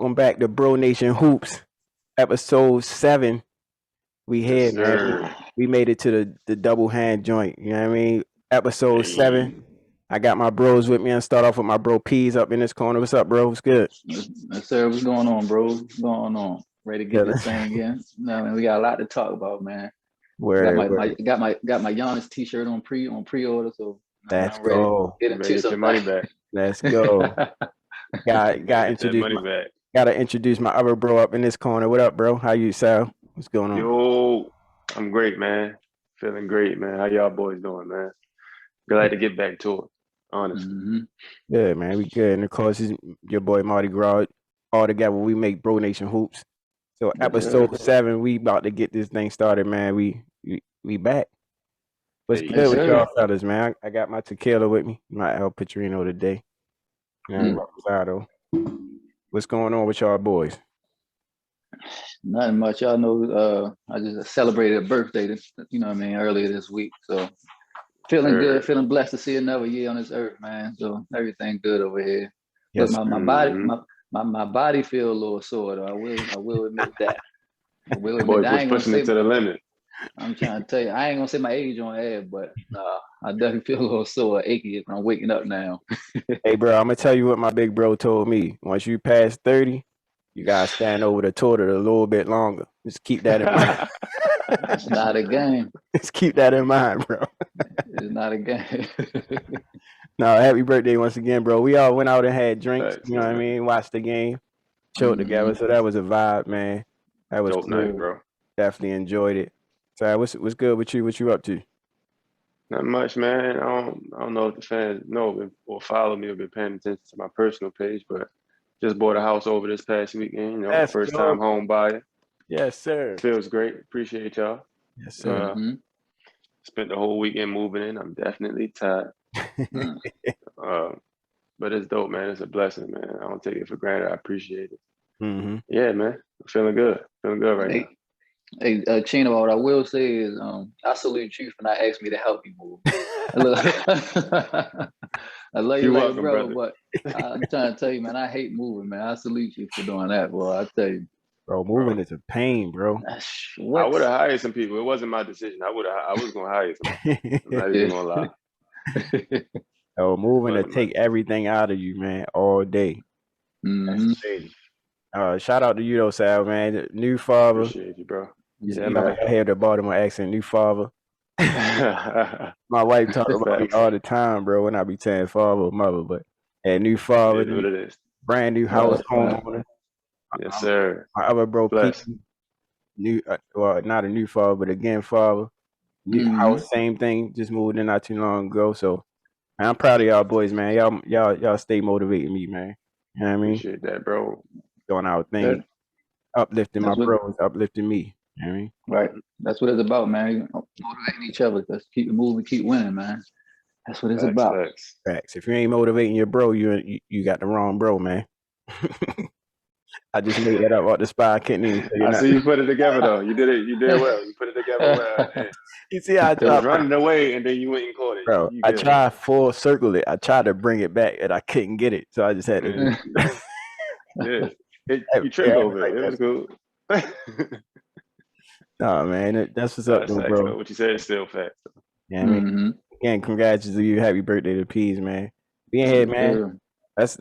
Welcome back to Bro Nation Hoops, episode 7. We Yes, here, man. sir. We made it to the double hand joint. You know what I mean? Episode 7. I got my bros with me. And start off with my bro Peas up in this corner. What's up, bro? What's good? Yes, sir. What's going on, bro? What's going on? Ready to get this thing again? No, man, we got a lot to talk about, man. Got my Giannis t-shirt on pre-order, so Let's I'm ready go. to get into Get your money back. Let's go. Gotta introduce my other bro up in this corner. What up, bro? How you, Sal? What's going on? Yo, I'm great, man. Feeling great, man. How y'all boys doing, man? Glad to get back to it, honestly. Mm-hmm. Good, man. We good. And of course, it's your boy Marty Gras. All together, we make Bro Nation Hoops. So episode 7, we about to get this thing started, man. We back. What's good with y'all fellas, man? I got my tequila with me, my El Patrino today. What's going on with y'all boys? Nothing much. Y'all know I just celebrated a birthday, earlier this week. So feeling good, feeling blessed to see another year on this earth, man. So everything good over here. Yes, but my body feel a little sore though. I will admit that. Boy, pushing it to the limit. I'm trying to tell you, I ain't gonna say my age on air, but I definitely feel a little sore, achy when I'm waking up now. Hey, bro, I'm gonna tell you what my big bro told me. Once you pass 30, you gotta stand over the toilet a little bit longer. Just keep that in mind. It's not a game. Just keep that in mind, bro. It's not a game. No, happy birthday once again, bro. We all went out and had drinks. You know what I mean? Watched the game, chilled together. So that was a vibe, man. That was dope night, bro. Definitely enjoyed it. So what's good with you? What you up to? Not much, man. I don't know if the fans know or follow me or been paying attention to my personal page, but just bought a house over this past weekend. You know, first time home buyer. Yes, sir. Feels great. Appreciate y'all. Yes, sir. Spent the whole weekend moving in. I'm definitely tired. But it's dope, man. It's a blessing, man. I don't take it for granted. I appreciate it. Mm-hmm. Yeah, man. I'm feeling good. Feeling good right now. Hey, Chino, what I will say is I salute you for not asking me to help you move. I love you like a brother, but I'm trying to tell you, man, I hate moving, man. I salute you for doing that, boy. I tell you. Bro, moving is a pain, bro. I would have hired some people. It wasn't my decision. I was gonna hire some people. I'm not even gonna lie. Oh, moving to take everything out of you, man, all day. That's crazy. Shout out to you though, Sal, man. New father. Appreciate you, bro. Yeah, you know, I hear the Baltimore accent, new father. My wife talks about me all the time, bro, when I be saying father or mother, but new father, what it is. Brand new house, homeowner. Yes, sir. My other bro, Pete, new, not a new father, but again, father. New house, same thing, just moved in not too long ago. So, man, I'm proud of y'all boys, man. Y'all stay motivating me, man. You know what I mean? Appreciate that, bro. Doing our thing, uplifting my bros, uplifting me. You know what I mean? Right. That's what it's about, man. Motivating each other. Let's keep it moving, keep winning, man. That's what it's about. Facts. If you ain't motivating your bro, you got the wrong bro, man. I just made that up off the spot. I couldn't even say I see you put it together though. You did well. You put it together well. You see how I tried running away and then you went and caught it. Bro, I tried full circle it. I tried to bring it back and I couldn't get it. So I just had to you tripped over it. It was cool. Nah, man, that's what's up, though, bro. What you said is still fact. Yeah, I mean, again, congrats to you. Happy birthday to Peas, man. Being here, man. Let's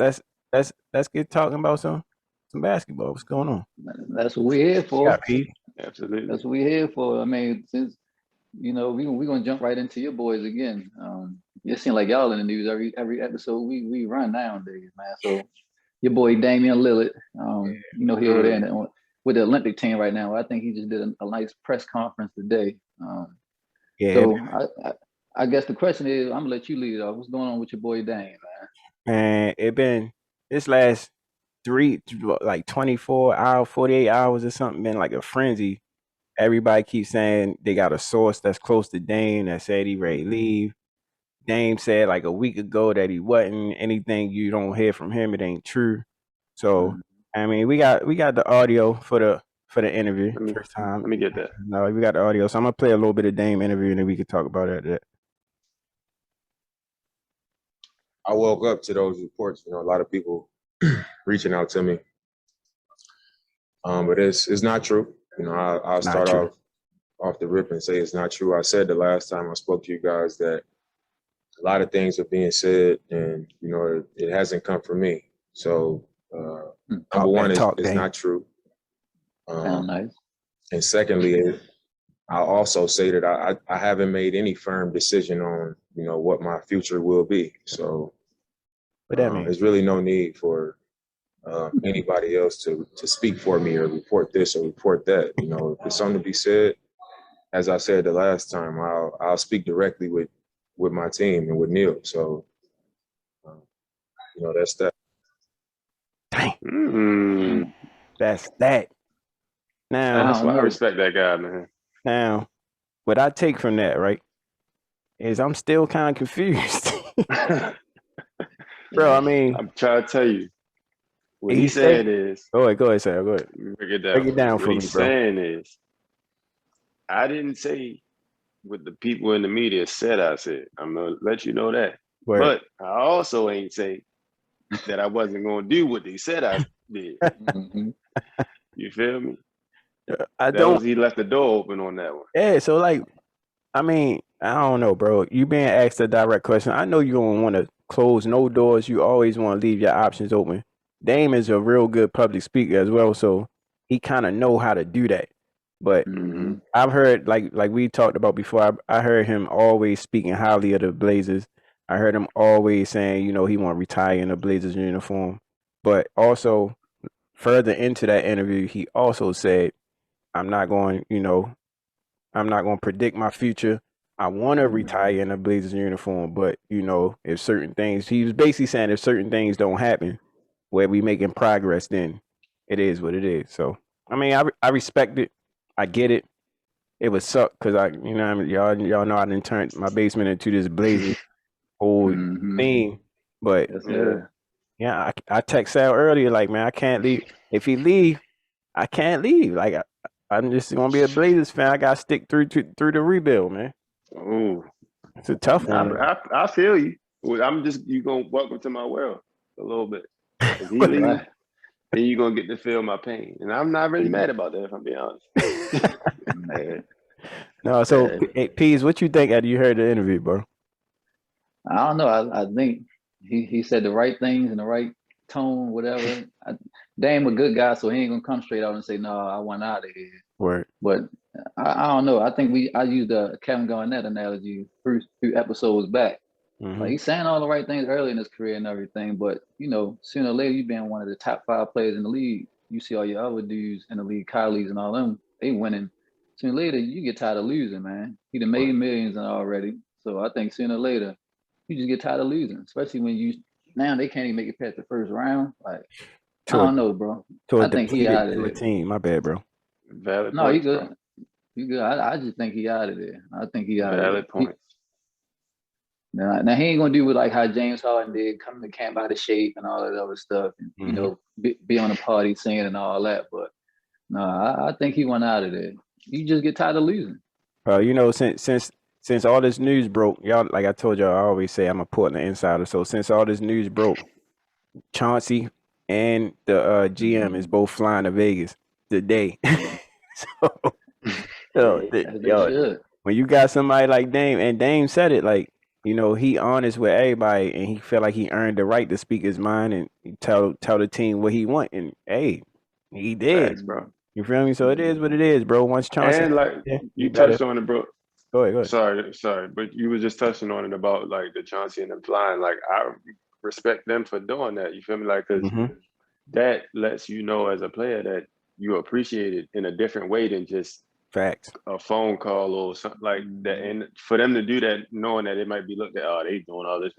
get talking about some basketball. What's going on? That's what we're here for. Yeah, Pete. Absolutely. That's what we're here for. I mean, since we're gonna jump right into your boys again. It seems like y'all in the news every episode we run nowadays, man. So your boy Damian Lillard, he over there with the Olympic team right now. I think he just did a nice press conference today. So I guess the question is, I'm gonna let you lead it off. What's going on with your boy Dame, man? Man, it been this last 24 hours, 48 hours or something, been like a frenzy. Everybody keeps saying they got a source that's close to Dame that said he ready to leave. Dame said like a week ago that he wasn't. Anything you don't hear from him, it ain't true. So I mean, we got the audio for the interview first time. Let me get that. No, we got the audio, so I'm gonna play a little bit of Dame interview and then we can talk about it. I woke up to those reports. A lot of people reaching out to me, But it's not true. You know, I'll Not start true. off the rip and say it's not true. I said the last time I spoke to you guys that a lot of things are being said, and you know, it hasn't come from me. So number Talk one that is talk, Dame. not true. Sound nice. And secondly, I'll also say that I haven't made any firm decision on, you know, what my future will be. So What that mean? there's really no need for anybody else to speak for me or report this or report that. You know, if there's something to be said, as I said the last time, I'll speak directly with my team and with Neil. So, you know, that's that. Dang. Mm. That's that. Now, That's why I know. respect that guy, man. What I take from that, right, is I'm still kind of confused. Bro, I mean, I'm trying to tell you. What he he's said, saying is, go ahead, Sam, go ahead. break it Break it down What for me, he's bro. saying is, I didn't say what the people in the media said I said. I'm gonna let you know that. Word. But I also ain't say that I wasn't gonna do what they said I did. Mm-hmm. You feel me? He left the door open on that one. Yeah, so like, I mean, I don't know, bro. You being asked a direct question. I know you don't want to close no doors. You always want to leave your options open. Dame is a real good public speaker as well, so he kind of know how to do that. But Mm-hmm. I've heard, like we talked about before, I heard him always speaking highly of the Blazers. I heard him always saying, you know, he want to retire in a Blazers uniform. But also, further into that interview, he also said, I'm not going to predict my future. I want to retire in a Blazers uniform, but you know, if certain things, he was basically saying if certain things don't happen where we making progress, then it is what it is. So, I mean, I respect it. I get it. It would suck because y'all know I didn't turn my basement into this Blazers whole Mm-hmm. thing. But Yes, sir. yeah, I text Sal earlier like, man, I can't leave. If he leave, I can't leave. Like I'm just gonna be a Blazers fan. I gotta stick through the rebuild, man. Oh, It's a tough one. I feel you. Well, you gonna welcome to my world a little bit. If he leaves, Right. then you gonna get to feel my pain, and I'm not really mad about that if I'm being honest. Man. No, so hey, Pease, what you think after you heard the interview, bro? I don't know. I think he said the right things in the right tone, whatever. Dame a good guy, so he ain't gonna come straight out and say, "No, I want out of here." Word. But I don't know. I think I used the Kevin Garnett analogy few episodes back. Mm-hmm. Like he's saying all the right things early in his career and everything, but you know, sooner or later, you being one of the top 5 players in the league, you see all your other dudes in the league, colleagues and all them, they winning. Sooner or later, you get tired of losing, man. He done made millions already, so I think sooner or later, you just get tired of losing, especially when now they can't even make it past the first round. Like I don't know, bro. I think he out of there. Team. My bad, bro. Valid No, points, you good. bro. You good. I just think he out of there. I think he out of there. Valid points. Now he ain't gonna do with like how James Harden did, come to camp out of shape and all that other stuff, and you know, be on a party singing and all that. But no, I think he went out of there. You just get tired of losing. You know, since all this news broke, y'all, like I told y'all, I always say I'm a Portland insider. So since all this news broke, Chauncey and the GM is both flying to Vegas today. Should. When you got somebody like Dame, and Dame said it, like, you know, he honest with everybody, and he felt like he earned the right to speak his mind and tell the team what he want, and hey, he did. Facts, bro. You feel me? So it is what it is, bro. Once Chauncey, and like you touched on it, bro. Go ahead. Sorry, but you were just touching on it about like the Chauncey and them flying. Like I respect them for doing that. You feel me? Like because that lets you know as a player that you appreciate it in a different way than just facts, a phone call or something like that. And for them to do that, knowing that it might be looked at, oh, they doing all this.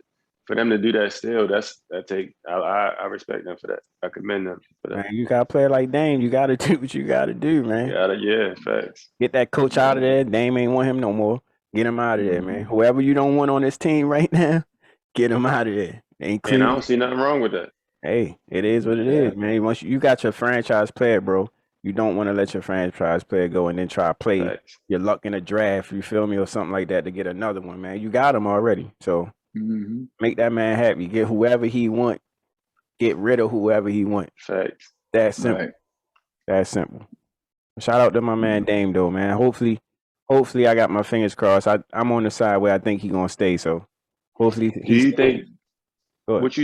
For them to do that still, I respect them for that. I commend them for that. Man, you got to play like Dame. You got to do what you got to do, man. Yeah, facts. Get that coach out of there. Dame ain't want him no more. Get him out of there, man. Whoever you don't want on this team right now, get him out of there. And I don't see nothing wrong with that. Hey, it is what it is, man. Once you got your franchise player, bro, you don't want to let your franchise player go and then try to play your luck in a draft, you feel me, or something like that to get another one, man. You got him already. So make that man happy. Get whoever he want. Get rid of whoever he want. Facts. That's simple. That's simple. Shout out to my man Dame though, man. Hopefully I got my fingers crossed. I'm on the side where I think he's gonna stay. So hopefully Do he you stays. think what do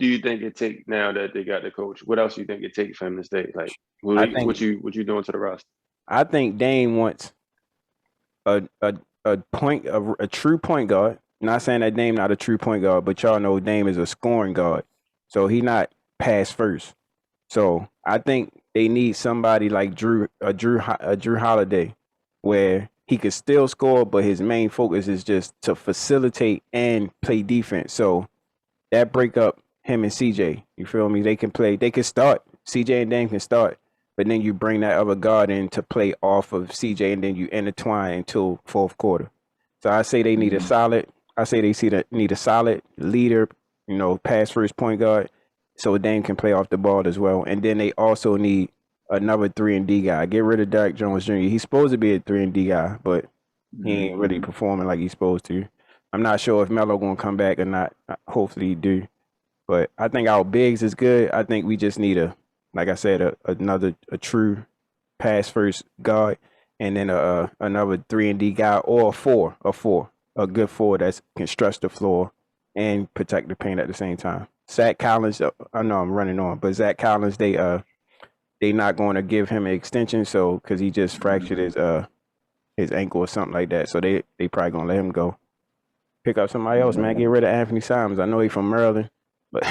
you think it take now that they got the coach? What else do you think it takes for him to stay? Like I what think you doing to the roster? I think Dame wants a true point guard. Not saying that Dame not a true point guard, but y'all know Dame is a scoring guard. So he not pass first. So I think they need somebody like Drew Holiday, where he could still score, but his main focus is just to facilitate and play defense. So that break up him and CJ. You feel me? They can play. They can start. CJ and Dame can start, but then you bring that other guard in to play off of CJ, and then you intertwine until fourth quarter. So I say they need a solid. I say they need a solid leader. Pass first point guard, so Dame can play off the ball as well. And then they also need another 3-and-D guy. Get rid of Derrick Jones Jr. He's supposed to be a 3-and-D guy, but he ain't really performing like he's supposed to. I'm not sure if Melo gonna come back or not. Hopefully he do. But I think our bigs is good. I think we just need like I said, another true pass first guard, and then another 3-and-D guy or a good four that can stretch the floor and protect the paint at the same time. Zach Collins, I know I'm running on, but Zach Collins, they not going to give him an extension, so because he just fractured his ankle or something like that, so they probably gonna let him go. Pick up somebody else, man. Get rid of Anthony Simons. I know he's from Maryland, but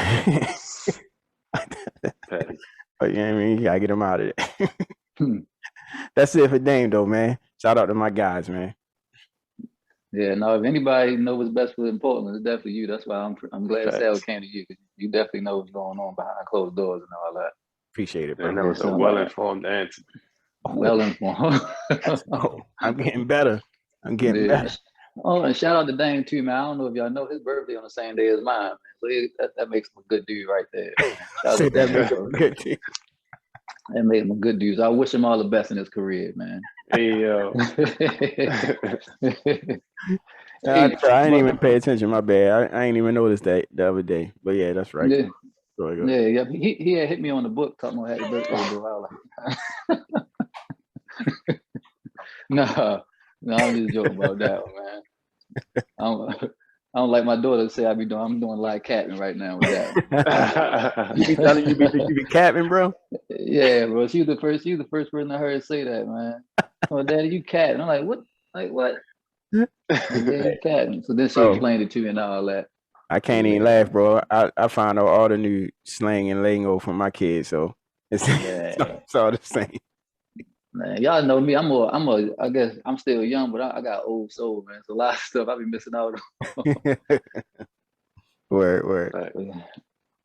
but you know what I mean, you gotta get him out of there. That's it for Dame though, man. Shout out to my guys, man. Yeah, no, if anybody knows what's best for Portland, it's definitely you. That's why I'm glad Sal came to you, because you definitely know what's going on behind closed doors and all that. Appreciate it, bro. And that was a well-informed answer. Well informed. I'm getting better. Better. Oh, and shout out to Dame too, man. I don't know if y'all know his birthday on the same day as mine, man. So that makes him a good dude right there. That makes him a good dude. That made him a good dude. So I wish him all the best in his career, man. Hey, yo. I didn't even pay attention. My bad. I ain't even noticed that the other day. But yeah, that's right. Yeah. Yeah. He had hit me on the book talking about happy birthday, bro. No, I'm just joking about that one, man. I don't like my daughter to say I'm doing like capping right now with that. You be telling you be capping, bro? Yeah, bro. She was the first person I heard say that, man. Oh, Daddy, you capping? I'm like, what? Like what? Like, yeah, you capping. So then she explained it to me and all that. I can't even laugh, bro. I found out all the new slang and lingo from my kids, so it's all the same. Man, y'all know me. I guess I'm still young, but I got old soul, man. So a lot of stuff I be missing out on. Word.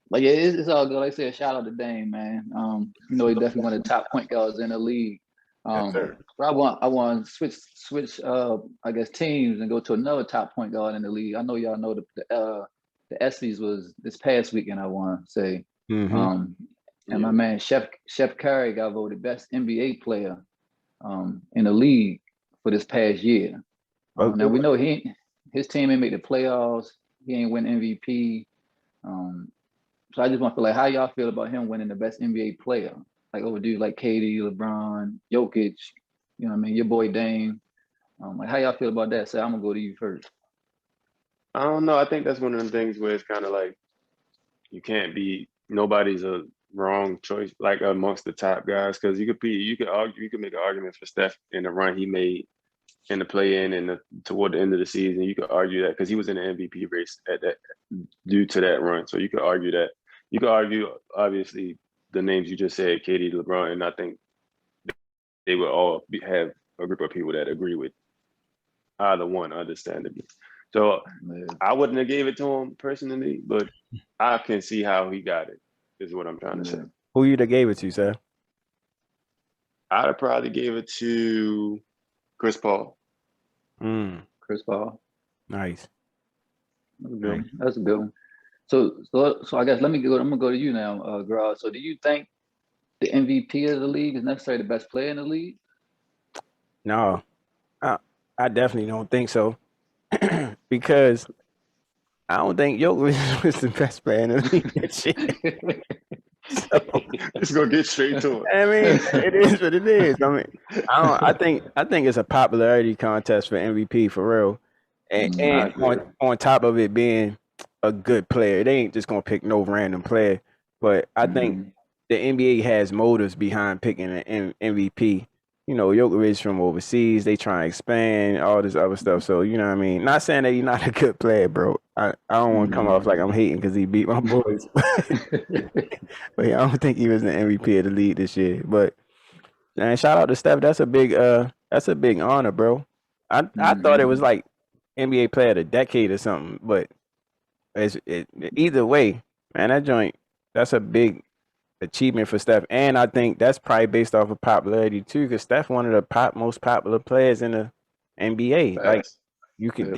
But yeah, it's all good. Like I said, shout out to Dame, man. He definitely one of the top point guards in the league. But I want to switch I guess teams and go to another top point guard in the league. I know y'all know the ESPYs was this past weekend, I want to say. And my man Chef Curry got voted best NBA player in the league for this past year. Now we know his team ain't make the playoffs. He ain't win MVP. So I just want to feel like how y'all feel about him winning the best NBA player, like over dudes like KD, LeBron, Jokic. You know what I mean? Your boy Dame. Like how y'all feel about that? So I'm gonna go to you first. I don't know. I think that's one of them things where it's kind of like nobody's a wrong choice like amongst the top guys, because you could make an argument for Steph in the run he made in the play-in and toward the end of the season. You could argue that because he was in the MVP race at that due to that run. So you could argue that. You could argue obviously the names you just said, KD, LeBron, and I think they would all have a group of people that agree with either one, understandably. So I wouldn't have gave it to him personally, but I can see how he got it, is what I'm trying to say. Who you'd have gave it to, sir? I'd have probably gave it to Chris Paul. Chris Paul. Nice. That's a good one. So I guess I'm gonna go to you now, Grog. So do you think the MVP of the league is necessarily the best player in the league? No, I definitely don't think so. Because I don't think Jokic was the best player in the league. So, Let's go get straight to it. I mean, it is what it is. I mean, I think it's a popularity contest for MVP for real, and on top of it being a good player, they ain't just gonna pick no random player. But I think the NBA has motives behind picking an MVP. You know, Jokic from overseas, they try to expand all this other stuff. So you know what I mean. Not saying that he's not a good player, bro. I don't want to come off like I'm hating because he beat my boys. But yeah, I don't think he was the MVP of the league this year. But and shout out to Steph. That's a big honor, bro. I thought it was like NBA player of the decade or something, but either way, man, that's a big achievement for Steph. And I think that's probably based off of popularity too, because Steph one of the most popular players in the NBA. Like you can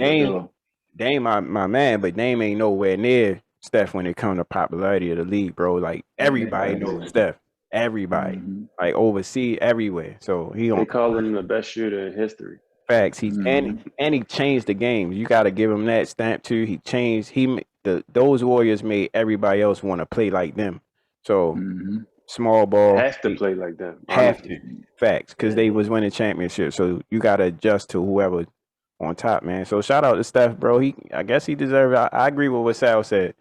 Dame my man, but Dame ain't nowhere near Steph when it comes to popularity of the league, bro. Like everybody knows Steph. Everybody. Like overseas, everywhere. So they call him the best shooter in history. Facts. He's and he changed the game. You gotta give him that stamp too. He changed those Warriors made everybody else want to play like them. So small ball have to play like them. Have to. Facts. Because they was winning championships. So you gotta adjust to whoever on top, man. So shout out to Steph, bro. I guess he deserved it. I agree with what Sal said.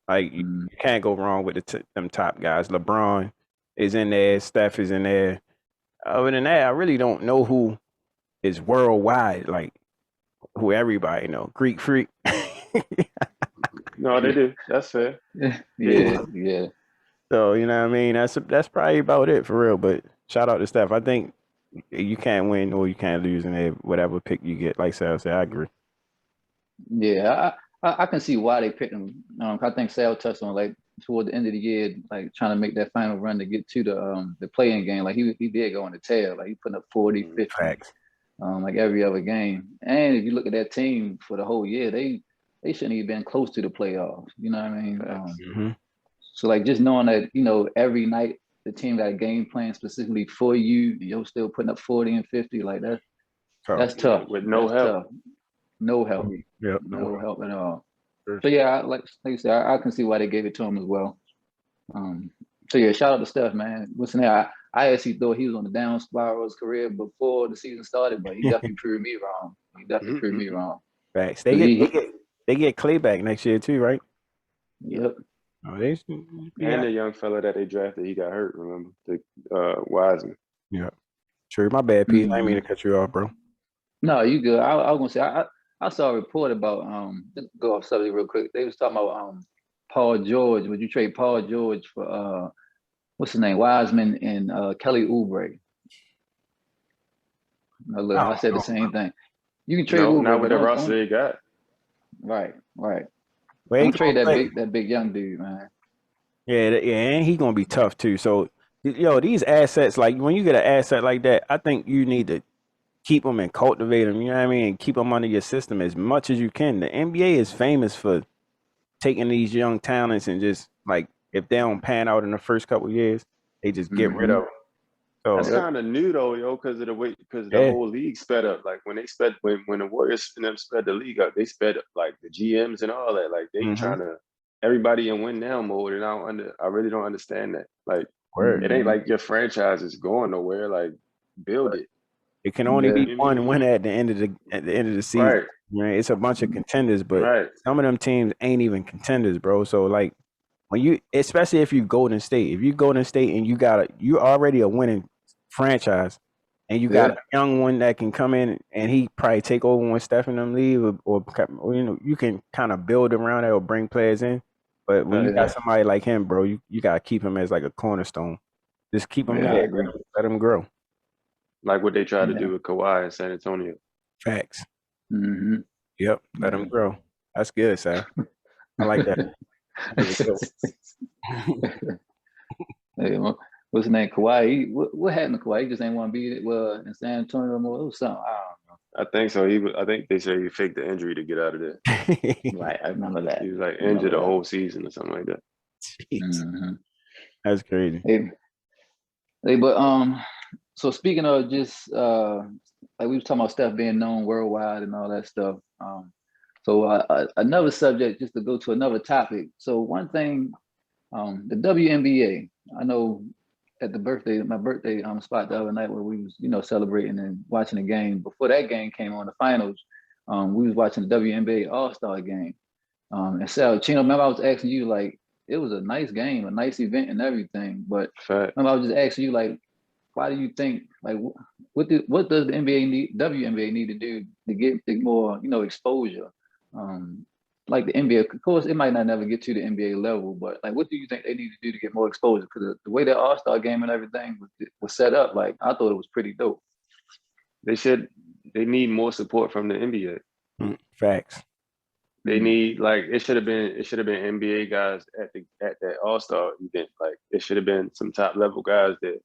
Like you can't go wrong with them top guys. LeBron is in there. Steph is in there. Other than that, I really don't know who is worldwide. Like who everybody know. Greek Freak. No, they do. That's fair. Yeah. So you know what I mean. That's probably about it for real. But shout out to Steph. I think you can't win or you can't lose in whatever pick you get. Like Sal said, I agree. Yeah, I can see why they picked him. I think Sal touched on like toward the end of the year, like trying to make that final run to get to the play-in game. Like he did go on the tail. Like he putting up 40, 50, like every other game. And if you look at that team for the whole year, they shouldn't even been close to the playoffs. You know what I mean? So like just knowing that, you know, every night the team got a game plan specifically for you, and you're still putting up 40 and 50, like that's tough. With no help. Tough. No help. Yep. No help at all. So yeah, like you said, I can see why they gave it to him as well. So yeah, shout out to Steph, man. Listen, I actually thought he was on the down spiral of his career before the season started, but he definitely proved me wrong. Facts. They get Clay back next year too, right? Yep. Oh, and the young fella that they drafted, he got hurt. Remember, the Wiseman. Yeah. True. My bad, Pete. I didn't mean to cut you off, bro. No, you good. I was gonna say I saw a report about just go off subject real quick. They was talking about Paul George. Would you trade Paul George for what's his name, Wiseman and Kelly Oubre? No, look, I said the same thing. You can trade Oubre, not with the roster they got. Right. Well, Don't trade that big young dude, man. Yeah, and he's gonna be tough too. So, these assets, like when you get an asset like that, I think you need to keep them and cultivate them. You know what I mean? And keep them under your system as much as you can. The NBA is famous for taking these young talents and just like if they don't pan out in the first couple of years, they just get rid of them. So that's kind of new though, because of the whole league sped up. Like when the Warriors and them sped the league up, they sped up like the GMs and all that. Like they trying to everybody in win now mode, and I really don't understand that. Like it ain't like your franchise is going nowhere. Like build it. It can only be one winner at the end of the season. Right? It's a bunch of contenders, but some of them teams ain't even contenders, bro. So like when especially if you Golden State, and you're already a winning franchise, and you got a young one that can come in and he probably take over when Steph and them leave, or you can kind of build around it or bring players in. But when you got somebody like him, bro, you gotta keep him as like a cornerstone. Just keep him there, let him grow. Like what they tried to do with Kawhi in San Antonio. Facts. Yep, let him grow. That's good, Sam. I like that. Hey, what's his name? Kawhi. What happened to Kawhi? He just ain't want to be in San Antonio more. It was something. I don't know. I think so. I think they said he faked the injury to get out of there. Right, I remember that. He was like injured the whole season or something like that. That's crazy. Hey, but so speaking of just like we was talking about Steph being known worldwide and all that stuff. So another subject, just to go to another topic. So one thing The WNBA. I know at my birthday spot the other night where we was, celebrating and watching the game. Before that game came on, the finals, we was watching the WNBA All-Star game. And so, Chino, remember I was asking you, like, it was a nice game, a nice event and everything. But remember I was just asking you, like, why do you think, like, what does the WNBA need to do to get more, exposure? Like the NBA, of course, it might not never get to the NBA level, but like, what do you think they need to do to get more exposure? Because the way that All-Star game and everything was set up, like, I thought it was pretty dope. They need more support from the NBA. Facts. They need, like, it should have been NBA guys at that All-Star event. Like, it should have been some top level guys that,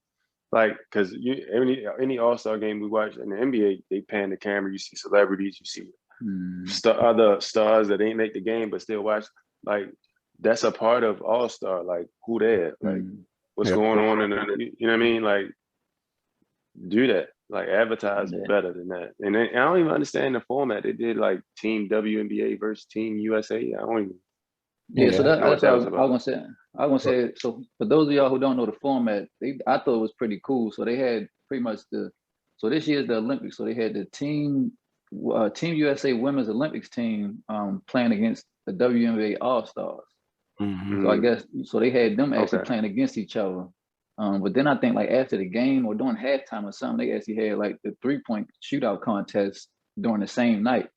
like, because any All-Star game we watch in the NBA, they pan the camera, you see celebrities, you see other stars that ain't make the game but still watch. Like, that's a part of All-Star. Like, who there? Like, what's going on? You know what I mean? Like, do that. Like, advertise better than that. And I don't even understand the format. They did like Team WNBA versus Team USA. I don't even. Yeah, so that's what I was gonna say. I was gonna say, so for those of y'all who don't know the format, I thought it was pretty cool. So they had pretty much so this year's the Olympics. So they had the Team USA Women's Olympics team playing against the WNBA All Stars. Mm-hmm. So I guess they had them actually playing against each other. But then I think like after the game or during halftime or something, they actually had like the 3-point shootout contest during the same night.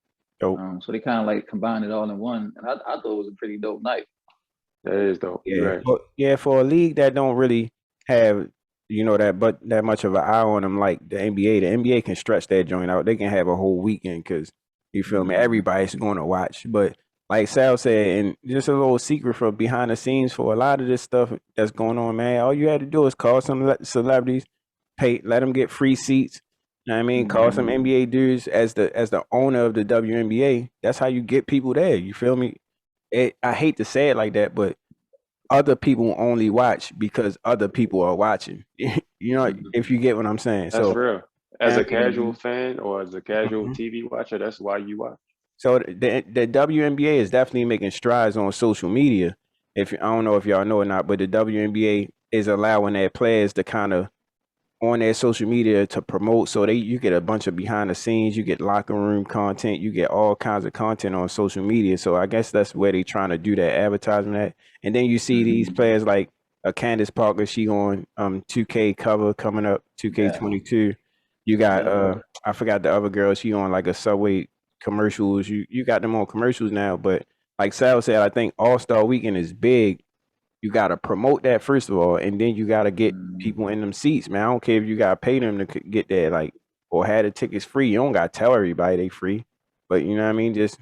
So they kind of like combined it all in one, and I thought it was a pretty dope night. That is dope. Yeah, right. For a league that don't really have that much of an eye on them like the NBA can stretch that joint out. They can have a whole weekend because you feel me. Everybody's going to watch, but like Sal said, and just a little secret for behind the scenes for a lot of this stuff that's going on, man. All you had to do is call some celebrities, let them get free seats. You know what I mean? Call some NBA dudes as the owner of the WNBA. That's how you get people there. You feel me? I hate to say it like that, but other people only watch because other people are watching. If you get what I'm saying. That's real. As a casual fan or as a casual TV watcher, that's why you watch. So the WNBA is definitely making strides on social media. I don't know if y'all know or not, but the WNBA is allowing their players to kind of on their social media to promote. So you get a bunch of behind the scenes, you get locker room content, you get all kinds of content on social media. So I guess that's where they trying to do that advertisement at. And then you see these players like Candace Parker, she on 2K cover coming up, 2K22. You got I forgot the other girl, she on like a Subway commercials. You got them on commercials now, but like Sal said, I think All-Star Weekend is big. You got to promote that first of all, and then you got to get people in them seats, man. I don't care if you got to pay them to get there, like, or have the tickets free. You don't got to tell everybody they free, but you know what I mean? Just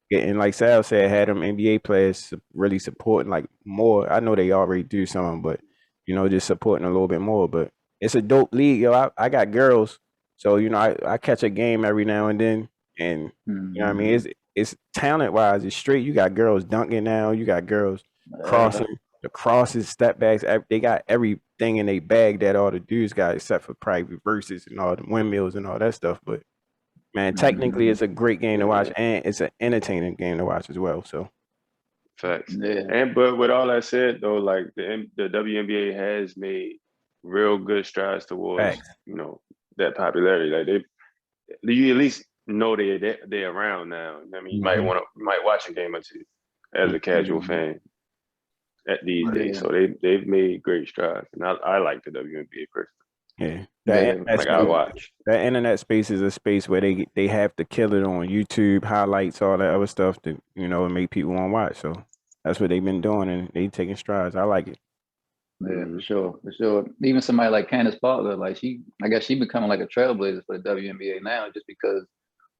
getting, like Sal said, had them NBA players really supporting like more. I know they already do some, but just supporting a little bit more. But it's a dope league, yo. I got girls, so I catch a game every now and then, and you know what I mean? It's talent wise, it's straight. You got girls dunking now. You got girls crossing, the crosses, step backs. They got everything in their bag that all the dudes got, except for private verses and all the windmills and all that stuff. But man, technically, it's a great game to watch, and it's an entertaining game to watch as well. So, facts. But with all that said, though, like the WNBA has made real good strides towards that popularity. Like you at least know they're around now. I mean, you might watch a game or two as a casual fan at these days. So they've made great strides, and I like the WNBA personally. I watch. That internet space is a space where they have to kill it on YouTube, highlights, all that other stuff to make people want to watch. So that's what they've been doing, and they taking strides. I like it. Yeah, for sure. Even somebody like Candace Parker, like I guess she becoming like a trailblazer for the WNBA now, just because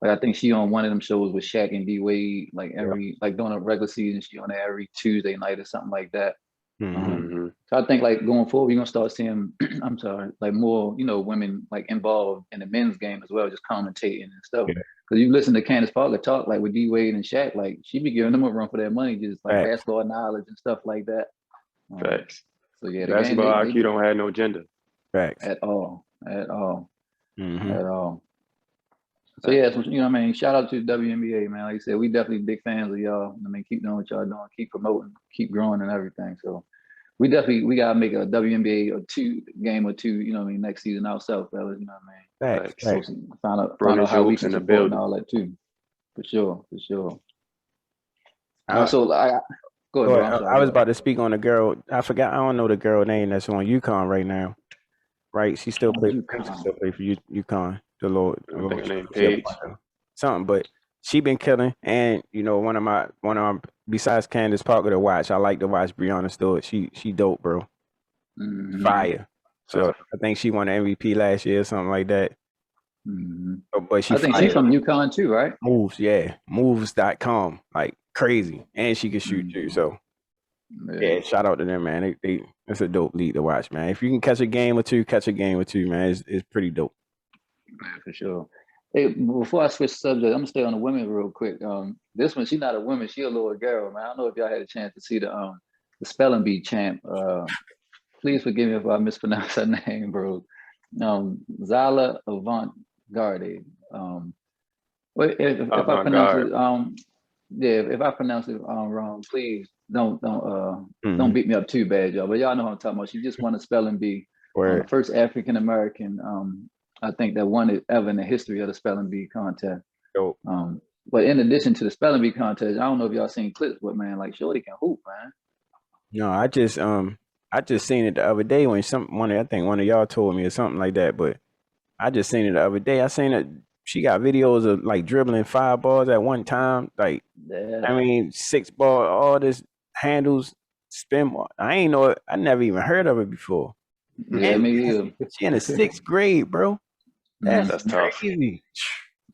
like I think she on one of them shows with Shaq and D Wade, like like during a regular season, she on there every Tuesday night or something like that. So I think like going forward, we're gonna start seeing, I'm sorry, like more women like involved in the men's game as well, just commentating and stuff. Because you listen to Candace Parker talk like with D Wade and Shaq, like she be giving them a run for their money, just like basketball knowledge and stuff like that. Facts. So yeah, the basketball IQ don't have no gender. Facts. At all. So yeah, so, you know what I mean? Shout out to the WNBA, man. Like I said, we definitely big fans of y'all. I mean, keep doing what y'all doing, keep promoting, keep growing and everything. So we gotta make a WNBA game or two, you know what I mean, next season ourselves, fellas, you know what I mean? Facts. Like, So find out Bronish how we Hoops can in the support and building. all that too. For sure. I, So go ahead, bro. I'm sorry. I was about to speak on the girl. I forgot. I don't know the girl name that's on UConn right now. Right? She still play. I think she still play for UConn. The Lord. I think her name Paige. Something, but she been killing. And you know, one of my besides Candace Parker to watch, I like to watch Breonna Stewart. She dope, bro. Mm-hmm. Fire. So I think she won the MVP last year or something like that. Mm-hmm. But I think she's from UConn too, right? Moves.com, like crazy, and she can shoot too. So yeah, shout out to them, man. They it's a dope league to watch, man. If you can catch a game or two, man. It's pretty dope. For sure. Hey, before I switch subject, I'm gonna stay on the women real quick. This one, she's not a woman, she a little girl, man. I don't know if y'all had a chance to see the spelling bee champ. Please forgive me if I mispronounce her name, bro. Zala Avant Garde. If I pronounce it, if I pronounce it wrong, please don't beat me up too bad, y'all. But y'all know what I'm talking about. She just won a spelling bee. The first African American, I think, that won it ever in the history of the spelling bee contest. Dope. But in addition to the spelling bee contest, I don't know if y'all seen clips, but man, like Shorty can hoop, man. No, I just seen it the other day when I think one of y'all told me or something like that. But I just seen it the other day. I seen it. She got videos of like dribbling 5 balls at one time. Like, I mean, 6 ball, all this handles, spin ball. I ain't know it. I never even heard of it before. Yeah, maybe she in the 6th grade, bro. That's tough. crazy.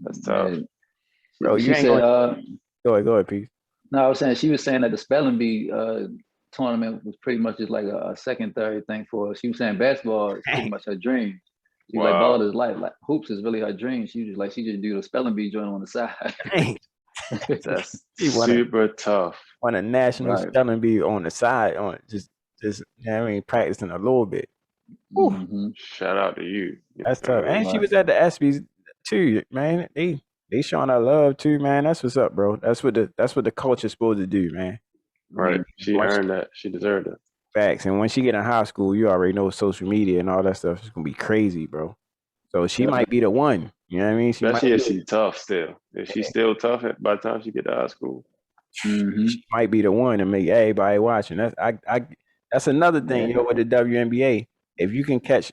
That's tough. Yeah. Bro, you ain't said, go ahead, Pete. No, I was saying she was saying that the spelling bee tournament was pretty much just like a second, third thing for her. She was saying basketball is pretty much her dream. She's like, ball is life. Like hoops is really her dream. She just do the spelling bee joint on the side. That's super tough. On a national spelling bee on the side, on just practicing a little bit. Mm-hmm. Shout out to you. That's tough. And she was at the ESPYs too, man. They showing her love too, man. That's what's up, bro. That's what the culture's supposed to do, man. Right. She earned that. She deserved it. Facts. And when she get in high school, you already know social media and all that stuff is gonna be crazy, bro. So she might be the one. You know what I mean? Especially if she's tough still. If she's still tough by the time she get to high school. She might be the one to make everybody watching. That's another thing, with the WNBA. If you can catch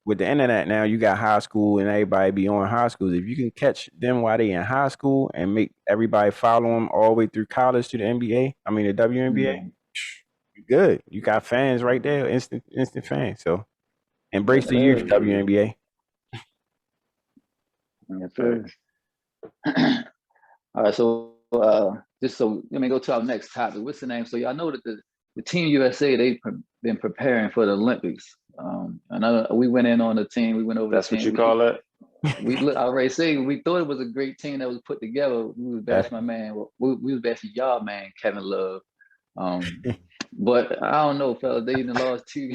with the internet now, you got high school and everybody be on high schools. If you can catch them while they in high school and make everybody follow them all the way through college to the NBA, I mean the WNBA, you're good. You got fans right there, instant fans. So embrace the youth, WNBA. All right, so just so let me go to our next topic. What's the name? So y'all know that the Team USA, they've been preparing for the Olympics. I know we went in on the team. We went over. That's what you call it. I already say we thought it was a great team that was put together. We was bashing my man. We was bashing y'all man, Kevin Love. But I don't know, fellas. They even lost 2.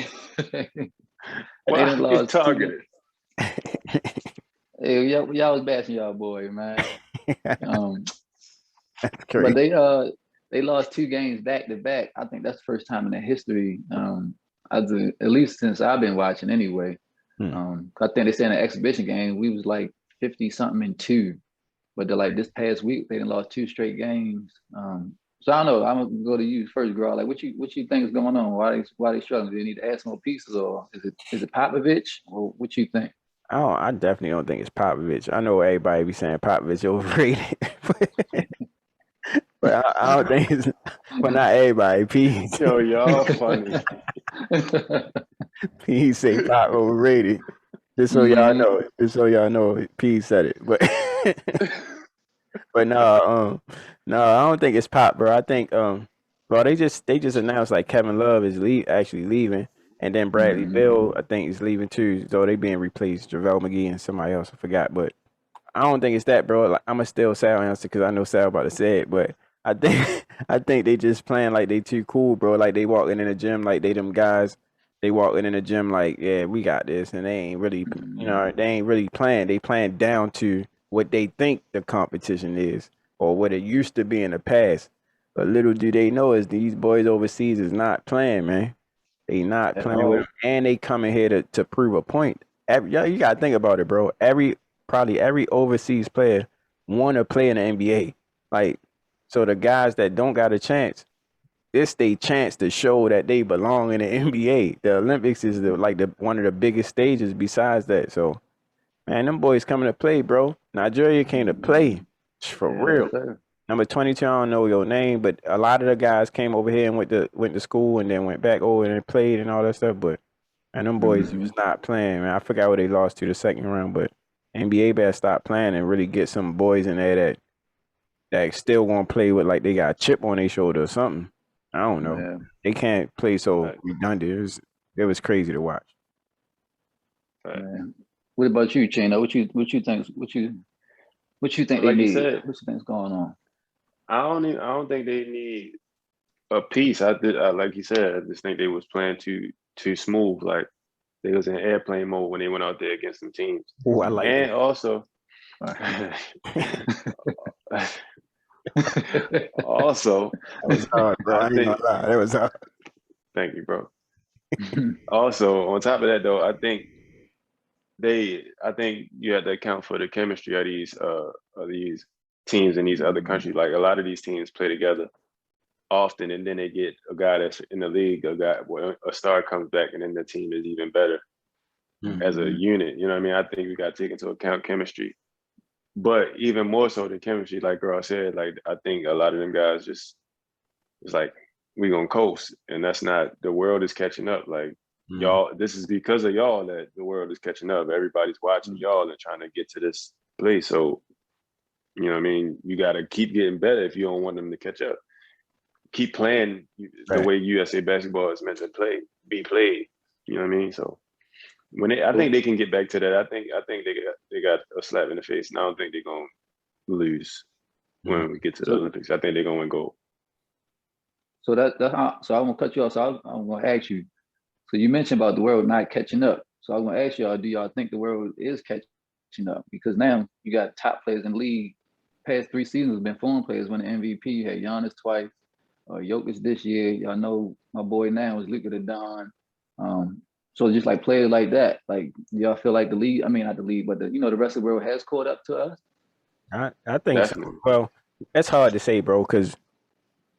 Why are you targeted? Hey, y'all was bashing y'all boy, man. That's crazy. But they lost 2 games back to back. I think that's the first time in their history. At least since I've been watching anyway. I think they said in an exhibition game we was like 50-something-2, but they're like this past week they lost 2 straight games. So I don't know. I'm gonna go to you first, girl. Like what you think is going on? Why they struggling? Do they need to add some more pieces, or is it Popovich, or what you think? I definitely don't think it's Popovich. I know everybody be saying Popovich overrated, but I don't think it's. But not everybody. P. Yo, y'all funny. P say Pop overrated. Just so y'all know. P said it, but no, I don't think it's Pop, bro. I think they just announced like Kevin Love is actually leaving, and then Bradley Beal I think is leaving too. So they being replaced, JaVale McGee and somebody else I forgot, but I don't think it's that, bro. Like, I'm gonna still Sal answer because I know Sal about to say it, but I think they just playing like they too cool, bro. Like they walking in the gym like they them guys. They walking in the gym like, yeah, we got this, and they ain't really, they ain't really playing. They playing down to what they think the competition is or what it used to be in the past. But little do they know is these boys overseas is not playing, man. They not At playing with all. them, and they coming here to prove a point. You gotta think about it, bro. Probably every overseas player want to play in the NBA. Like, so the guys that don't got a chance, this they chance to show that they belong in the NBA. The Olympics is one of the biggest stages besides that. So, man, them boys coming to play, bro. Nigeria came to play for Yeah, real. sir. Number 22, I don't know your name, but a lot of the guys came over here and went to school and then went back over and played and all that stuff. But and them boys was not playing, man. I forgot what they lost to the second round, but NBA better stop playing and really get some boys in there that still gonna play with like they got a chip on their shoulder or something. I don't know. Yeah. They can't play so Right. redundant. It was crazy to watch. Right. Man. What about you, Chino? What you think? What you think they Like you need? said, What you think's going on? I don't think they need a piece. Like you said, I just think they was playing too smooth. Like they was in airplane mode when they went out there against some teams. Oh, I like And also, also, that was hard, bro. I ain't gonna lie. That was hard. thank you, bro. Also, on top of that, though, I think you have to account for the chemistry of these teams in these other countries. Like a lot of these teams play together often, and then they get a guy that's in the league, a star comes back, and then the team is even better as a unit. You know what I mean? I think we got to take into account chemistry, but even more so than chemistry, like girl said, like I think a lot of them guys just it's like we gonna coast, and that's not. The world is catching up. Like y'all, this is because of y'all that the world is catching up. Everybody's watching y'all and trying to get to this place. So you know what I mean? You got to keep getting better if you don't want them to catch up. Keep playing the way USA basketball is meant to be played. You know what I mean? So I think they can get back to that. I think they got a slap in the face, and I don't think they're gonna lose when we get to the Olympics. I think they're gonna win gold. So so I'm gonna cut you off. So I'm gonna ask you. So you mentioned about the world not catching up. So I'm gonna ask y'all: do y'all think the world is catching up? Because now you got top players in the league. Past 3 seasons have been foreign players winning MVP. You had Giannis twice, Jokic this year. Y'all know my boy now is Luka the Don. So just like players like that, like y'all feel like the league. I mean, not the league, but the rest of the world has caught up to us. I think Definitely. so. Well, that's hard to say, bro, because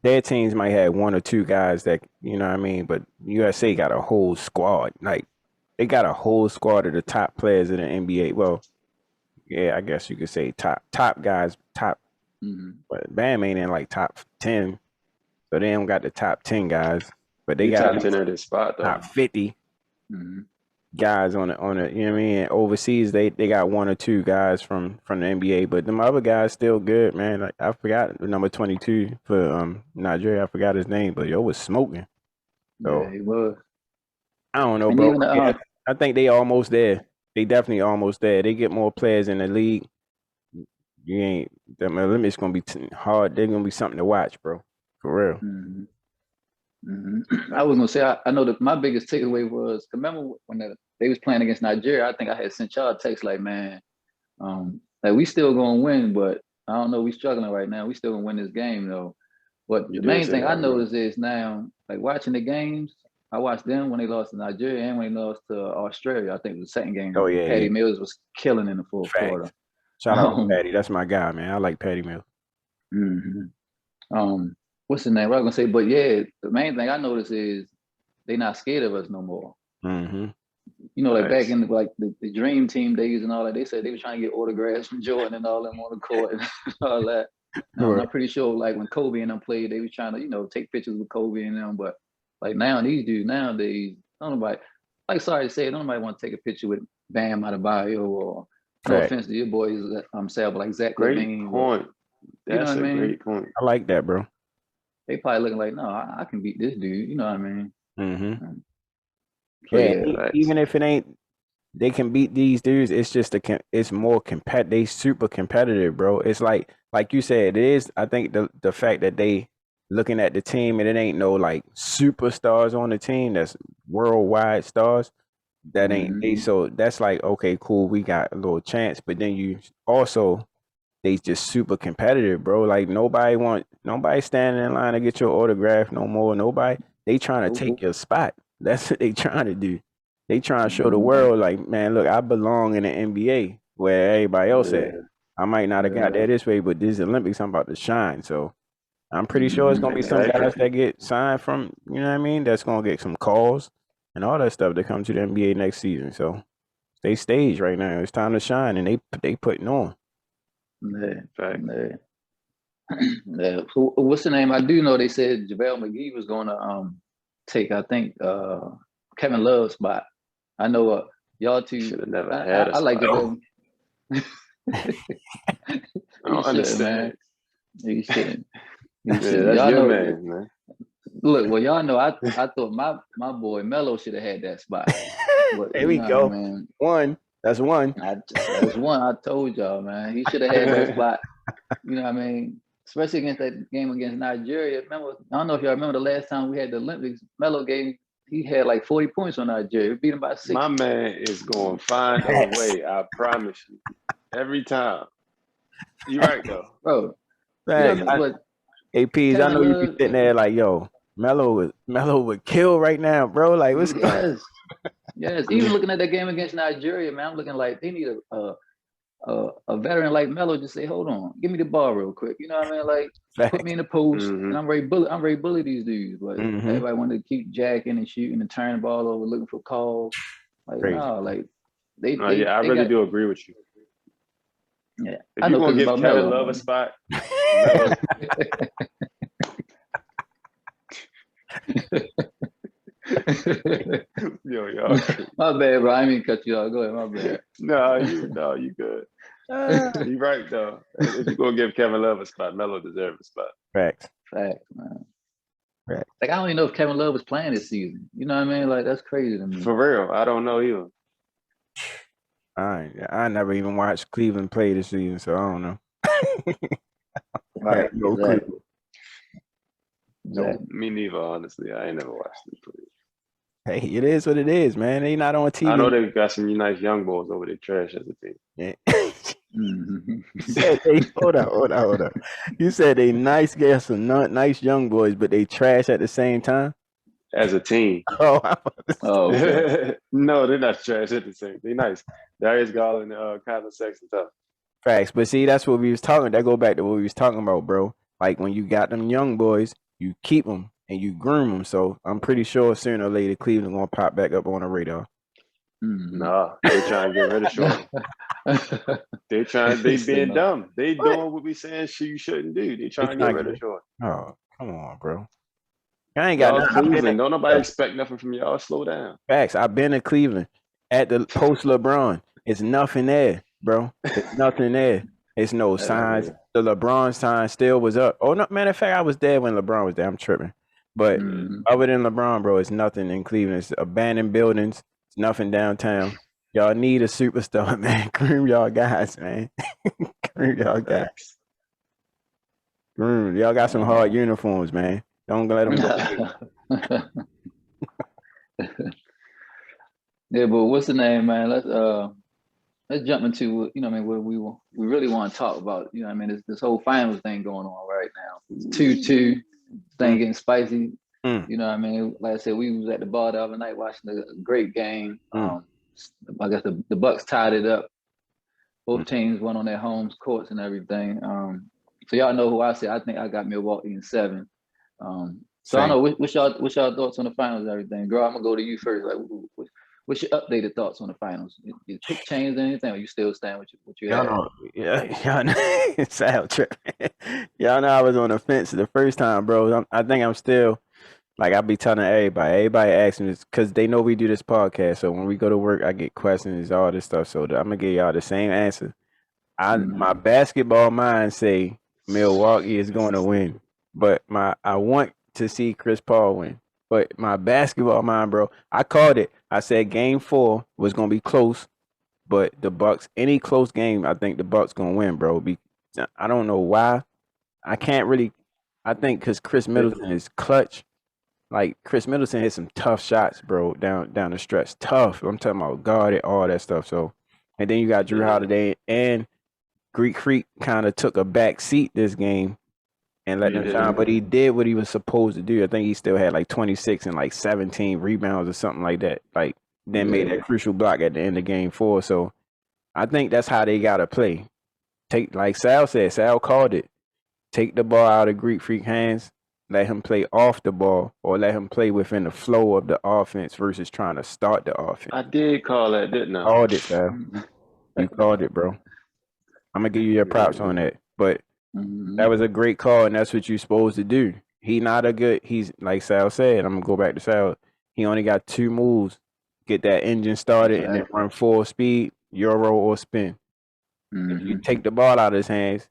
their teams might have 1 or 2 guys that, you know what I mean, but USA got a whole squad. Like, they got a whole squad of the top players in the NBA. Well, yeah, I guess you could say top guys, but Bam ain't in like top 10, so they don't got the top 10 guys, but they got top 10 at this spot though. top 50 guys on the, you know what I mean? And overseas, they got 1 or 2 guys from the NBA, but them other guys still good, man. Like, I forgot number 22 for Nigeria. I forgot his name, but yo was smoking. So Yeah, he was. I don't know, And bro. even I think they almost there. They definitely almost there. They get more players in the league. The Olympics gonna be hard. They're gonna be something to watch, bro. For real. I was gonna say I know that my biggest takeaway was, remember when they was playing against Nigeria? I think I had sent y'all a text like, man, like we still gonna win, but I don't know, we struggling right now. We still gonna win this game though. But the main thing I noticed is now, like watching the games, I watched them when they lost to Nigeria and when they lost to Australia. I think it was the second game. Oh yeah, Patty Mills was killing in the fourth quarter. Shout out to Patty. That's my guy, man. I like Patty Mills. What's the name? What I was gonna say, but yeah, the main thing I noticed is they not scared of us no more. You know, like back in the Dream Team days and all that, they said they were trying to get autographs from Jordan and all them on the court and all that. Now, I'm pretty sure like when Kobe and them played, they was trying to, take pictures with Kobe and them. But like now, these dudes nowadays, nobody, like sorry to say, nobody want to take a picture with Bam Adebayo or no offense to your boys, Sal, but like Zach Great point. That's a great point. I like that, bro. They probably looking like, no, I can beat this dude. You know what I mean? So, yeah, even if it ain't, they can beat these dudes. It's just it's more competitive. They super competitive, bro. It's like you said, it is. I think the fact that they looking at the team and it ain't no like superstars on the team that's worldwide stars. that ain't they. So that's like, okay, cool, we got a little chance. But then you also they just super competitive, bro. Like nobody standing in line to get your autograph no more. Nobody they trying to take your spot. That's what they trying to do. They trying to show the world, like, man, look, I belong in the NBA where everybody else at. I might not have got there this way, but this Olympics, I'm about to shine. So I'm pretty sure it's gonna be some guys that get signed from, you know what I mean? That's gonna get some calls and all that stuff to come to the NBA next season. So they stage right now. It's time to shine, and they putting on. Yeah. So what's the name? I do know they said JaVale McGee was going to take, I think, Kevin Love's spot. I know y'all two. Should have never had I like JaVale. I don't understand. Man. You shouldn't. That's your man. Look, well, y'all know I thought my boy Melo should have had that spot. But, there we go. Man. That's one. That's one. I told y'all, man. He should have had that spot. You know what I mean? Especially against that game against Nigeria. Remember, I don't know if y'all remember the last time we had the Olympics. Melo game, he had like 40 points on Nigeria. We beat him by 6. My man is going to find a way. I promise you. Every time. You're right, though. Bro. Hey, Peas, I know you be sitting there like, yo, Melo would kill right now, bro. Like, what's going on? Yes. Even looking at that game against Nigeria, man, I'm looking like they need a veteran like Melo just say, hold on, give me the ball real quick. You know what I mean? Like, put me in the post, and I'm ready to bully these dudes. But everybody wanted to keep jacking and shooting and turning the ball over, looking for calls. Like, no, like they I really do agree with you. Yeah, if you're gonna give Kevin Love a spot, yo. My bad, bro. I didn't mean to cut you off. Go ahead, my bad. No, you good. You're right though. If you're gonna give Kevin Love a spot, Melo deserves a spot. Facts, man. Like, I don't even know if Kevin Love was playing this season. You know what I mean? Like, that's crazy to me. For real, I don't know either. I never even watched Cleveland play this season, so I don't know. Right. No Exactly. No, me neither, honestly. I ain't never watched them play. Hey, it is what it is, man. They not on TV. I know they've got some nice young boys over there, trash as a team. Yeah. Hold on. You said they nice guys, some nice young boys, but they trash at the same time? As a team. Okay. No, they're not trash at the same. They're nice. Darius Garland, Kyler Sexton, tough. Facts, but see, that's what we was talking. That go back to what we was talking about, bro. Like when you got them young boys, you keep them and you groom them. So I'm pretty sure sooner or later Cleveland gonna pop back up on the radar. Nah, they trying to get rid of Short. They being dumb. They doing what we saying you shouldn't do. They trying to get rid of Short. Oh, come on, bro. I ain't got nothing. Don't nobody expect nothing from y'all. Slow down. Facts. I've been to Cleveland at the post LeBron. It's nothing there, bro. It's nothing there. It's no signs. The LeBron sign still was up. Oh no, matter of fact, I was there when LeBron was there. I'm tripping. But other than LeBron, bro, it's nothing in Cleveland. It's abandoned buildings. It's nothing downtown. Y'all need a superstar, man. Groom y'all guys, man. Groom y'all guys. Groom. Y'all got some hard uniforms, man. Don't let them go. Yeah, but what's the name, man? Let's jump into, you know what I mean, what we really want to talk about. You know what I mean? This whole finals thing going on right now. 2-2 thing getting spicy. You know what I mean? Like I said, we was at the bar the other night watching a great game. I guess the Bucks tied it up. Both teams went on their home courts and everything. So y'all know who I said. I think I got Milwaukee in 7. So I don't know, what's y'all thoughts on the finals and everything? Girl, I'm gonna go to you first. Like, what's your updated thoughts on the finals? Your pick changed anything, or you still stand with what you had? Y'all know, Sal tripping. Y'all know I was on the fence the first time, bro. I think I'm still, like, I be telling everybody asks me, because they know we do this podcast. So when we go to work, I get questions, all this stuff. So I'm gonna give y'all the same answer. My basketball mind say Milwaukee is going to win, but I want to see Chris Paul win. But my basketball mind, bro, I called it. I said Game 4 was gonna be close, but the Bucks, any close game, I think the Bucks gonna win, bro. I don't know why. I can't really. I think because Chris Middleton is clutch, Like Chris Middleton hit some tough shots, bro, down the stretch. Tough. I'm talking about guarded, all that stuff. So, and then you got Drew Holiday and Greek Freak kind of took a back seat this game and let them shine. But he did what he was supposed to do. I think he still had like 26 and like 17 rebounds or something like that. Like then made that crucial block at the end of game 4. So I think that's how they gotta play. Take, like Sal said, Sal called it. Take the ball out of Greek Freak hands, let him play off the ball, or let him play within the flow of the offense versus trying to start the offense. I did call that, didn't I? Called it, Sal. You called it, bro. I'm gonna give you your props on that. But that was a great call, and that's what you're supposed to do. He's like Sal said, I'm gonna go back to Sal. He only got 2 moves. Get that engine started and then run full speed, Euro or spin. If you take the ball out of his hands,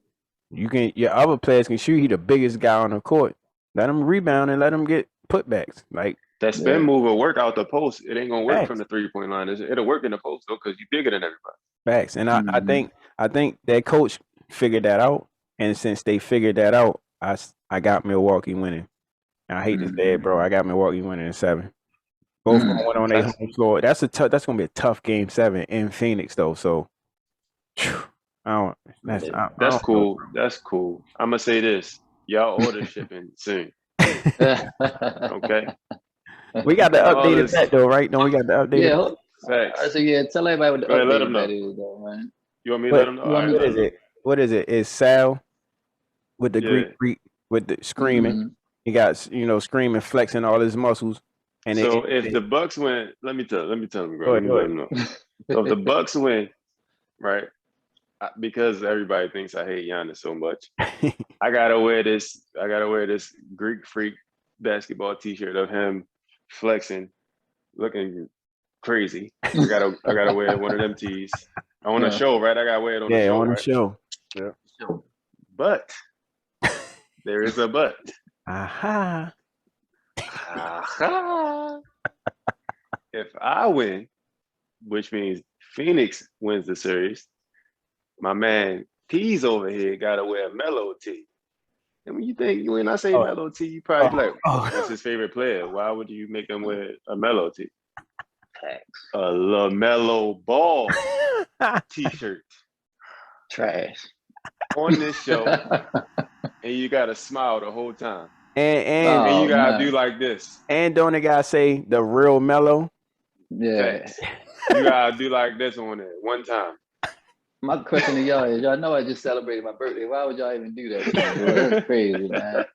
your other players can shoot. He the biggest guy on the court. Let him rebound and let him get putbacks. Like that spin move will work out the post. It ain't gonna work from the 3-point line. It'll work in the post though, because you're bigger than everybody. Facts. And I think that coach figured that out. And since they figured that out, I got Milwaukee winning. And I hate to say it, bro. I got Milwaukee winning in 7. Both going on their home floor. That's gonna be a tough game 7 in Phoenix though. So that's cool. That's cool. I'm gonna say this. Y'all order shipping soon. Okay. We got the updated bet though, right? No, we got the updated. Facts. So tell everybody what the updated bet is though, man. You want me to let them know? What is it? What is it? It's Sal with the Greek with the screaming. He got screaming, flexing all his muscles. And so if the Bucks win, let me tell them, bro. Let them know. So if the Bucks win, right? Because everybody thinks I hate Giannis so much, I gotta wear this Greek Freak basketball T-shirt of him flexing, looking crazy. I gotta wear one of them tees on a show, right? I gotta wear it on the show. On the show. Yeah. But there is a but. Aha. If I win, which means Phoenix wins the series, my man T's over here gotta wear a Melo tee. And when I say Melo tee, you probably like, that's his favorite player. Why would you make him wear a Melo tee? A LaMelo Ball T-shirt. Trash. On this show, and you gotta smile the whole time. And you gotta do like this. And don't the guy say the real Melo? Yeah. You gotta do like this on it one time. My question to y'all is, y'all know I just celebrated my birthday. Why would y'all even do that? That's crazy, man.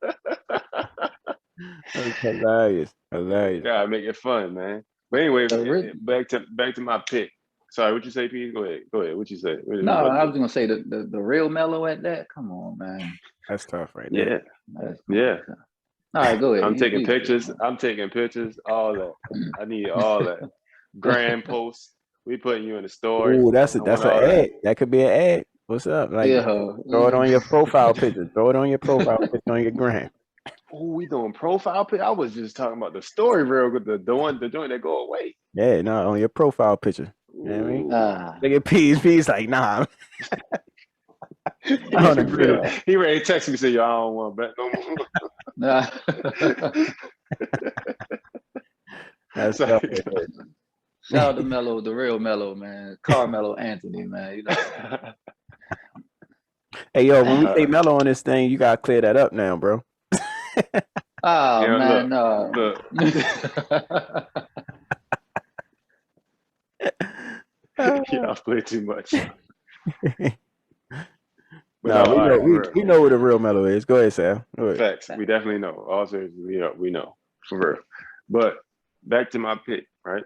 That's hilarious. Gotta make it fun, man. But anyway, back to my pick. Sorry, what you say, Pete? Go ahead. What you say? No, I was gonna say the real Melo at that. Come on, man. That's tough, right there. Yeah. All right, go ahead. I'm taking pictures. All that. I need all that. Grand posts. We putting you in the story. Ooh, that's an ad. That could be an ad. What's up? Like, throw it on your profile picture. Throw it on your profile picture on your gram. Oh, we doing profile picture? I was just talking about the story real good. The joint that go away. Yeah, no, on your profile picture. You know what I mean? Look at P's like, nah. I don't agree. He ready to text me and say, yo, I don't want to bet no more. That's Shout out to Melo, the real Melo, man. Carmelo Anthony, man. Hey, yo, when we say Melo on this thing, you got to clear that up now, bro. Man, no. Look. Y'all play too much. We know who the real Melo is. Go ahead, Sam. Facts. We definitely know. All seriously, we know for real. But back to my pick, right?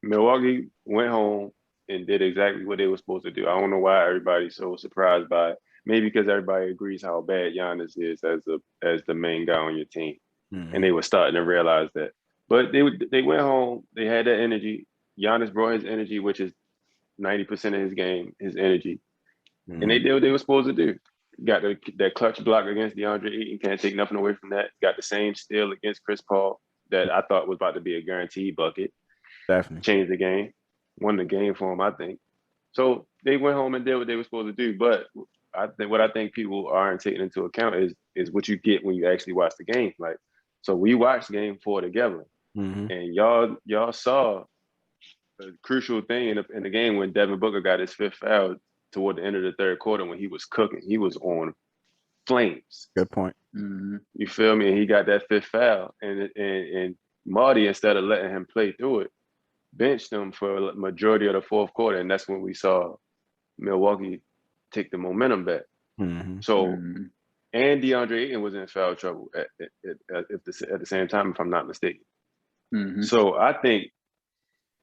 Milwaukee went home and did exactly what they were supposed to do. I don't know why everybody's so surprised by it. Maybe because everybody agrees how bad Giannis is as the main guy on your team, and they were starting to realize that. But they went home. They had that energy. Giannis brought his energy, which is 90% of his game, his energy. And they did what they were supposed to do. Got that clutch block against DeAndre Ayton. Can't take nothing away from that. Got the same steal against Chris Paul that I thought was about to be a guaranteed bucket. Definitely. Changed the game. Won the game for him, I think. So they went home and did what they were supposed to do. But what I think people aren't taking into account is what you get when you actually watch the game. Like, So we watched Game 4 together, and y'all saw a crucial thing in the game when Devin Booker got his 5th foul toward the end of the 3rd quarter when he was cooking. He was on flames. Good point. You feel me? And he got that 5th foul, and Marty, instead of letting him play through it, benched him for a majority of the 4th quarter, and that's when we saw Milwaukee take the momentum back. So, and DeAndre Ayton was in foul trouble at the same time, if I'm not mistaken. So I think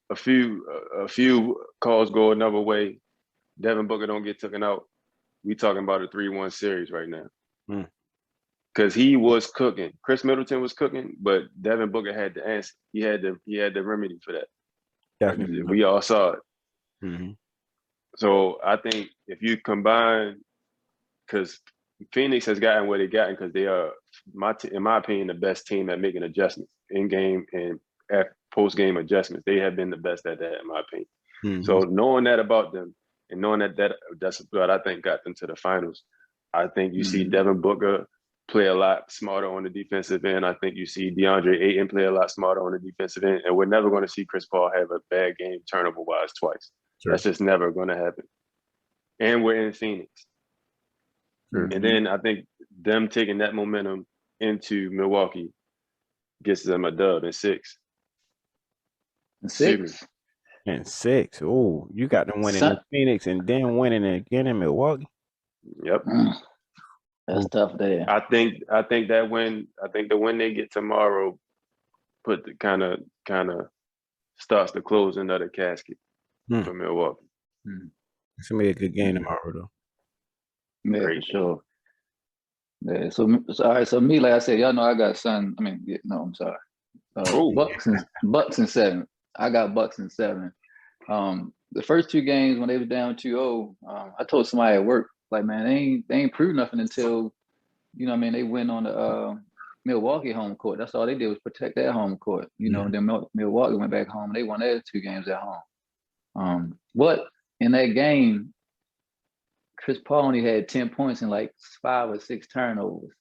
a few calls go another way. Devin Booker don't get taken out. We talking about a 3-1 series right now. Because he was cooking. Chris Middleton was cooking, but Devin Booker had the answer. He had the remedy for that. Definitely. We all saw it. So I think if you combine, because Phoenix has gotten where they gotten because they are, in my opinion, the best team at making adjustments in game and at post game adjustments. They have been the best at that, in my opinion. So knowing that about them and knowing that's what I think got them to the finals. I think you see Devin Booker play a lot smarter on the defensive end. I think you see DeAndre Ayton play a lot smarter on the defensive end, and we're never going to see Chris Paul have a bad game turnover-wise twice. Sure. That's just never going to happen. And we're in Phoenix. And then I think them taking that momentum into Milwaukee gets them a dub in 6. 6? And 6. Oh, you got them winning in Phoenix and then winning again in Milwaukee. Yep. That's tough there. I think the win they get tomorrow put the kind of starts the closing of the casket for Milwaukee. It's gonna be a good game tomorrow, though. Yeah, for sure. Yeah. So all right. So me, like I said, y'all know I got Sun. I mean, I'm sorry. Bucks and 7. I got Bucks and 7. The first 2 games when they was down 2-0, I told somebody at work, like, man, they ain't proved nothing until, they went on the Milwaukee home court. That's all they did was protect their home court. And then Milwaukee went back home. They won their 2 games at home. But in that game, Chris Paul only had 10 points and like 5 or 6 turnovers.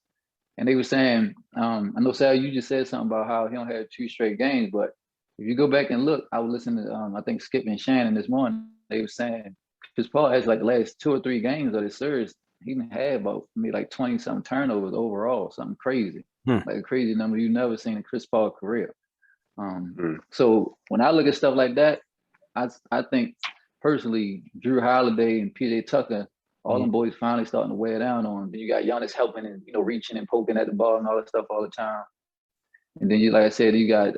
And they were saying, I know, Sal, you just said something about how he don't have 2 straight games, but if you go back and look, I was listening to, I think, Skip and Shannon this morning. They were saying Chris Paul has like the last 2 or 3 games of the series, he had about maybe like 20-something turnovers overall, something crazy, like a crazy number you've never seen in Chris Paul's career. So when I look at stuff like that, I think personally, Drew Holiday and PJ Tucker, all them boys finally starting to wear down on him. Then you got Giannis helping and reaching and poking at the ball and all that stuff all the time. And then like I said, you got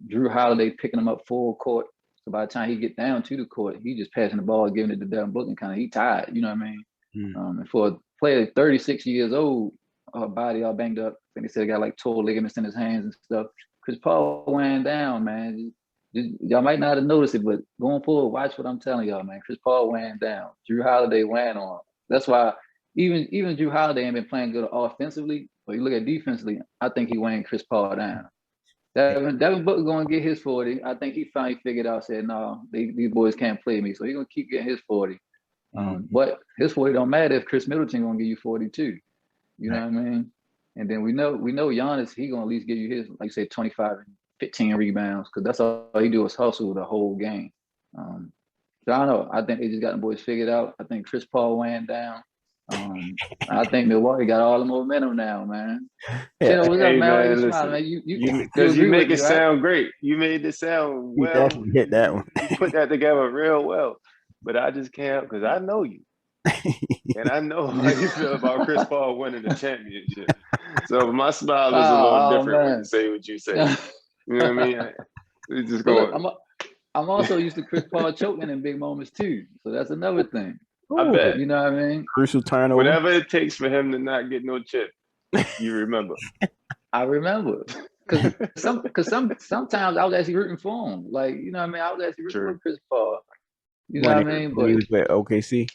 Drew Holiday picking him up full court. So by the time he get down to the court, he just passing the ball, giving it to Devin Booker, and he tired. You know what I mean? And for a player 36 years old, body all banged up. I think they said he got like tore ligaments in his hands and stuff. Chris Paul weighing down, man. Y'all might not have noticed it, but going forward, watch what I'm telling y'all, man. Chris Paul weighing down. Drew Holiday weighing on. That's why even Drew Holiday ain't been playing good offensively, but you look at defensively, I think he weighing Chris Paul down. Devin Booker going to get his 40. I think he finally figured out, said, no, these boys can't play me. So he's going to keep getting his 40. But his 40 don't matter if Chris Middleton going to give you 42. You know what I mean? And then we know Giannis, he going to at least give you his, like you say, 25 and 15 rebounds, because that's all he do is hustle the whole game. So I don't know. I think they just got the boys figured out. I think Chris Paul weighing down. I think Milwaukee got all the momentum now, man. What's up, man? You smile, man. You make it sound great. You made it sound well. You definitely hit that one. You put that together real well. But I just can't, because I know you. And I know how you feel about Chris Paul winning the championship. So my smile is a little different when you say what you say. You know what I mean? We just go. I'm also used to Chris Paul choking in big moments too. So that's another thing. I bet. You know what I mean? Crucial turnover. Whatever it takes for him to not get no chip, you remember. I remember. Because sometimes I was actually rooting for him. Like, you know what I mean? I was actually rooting for Chris Paul. You know what I mean? But he was with OKC.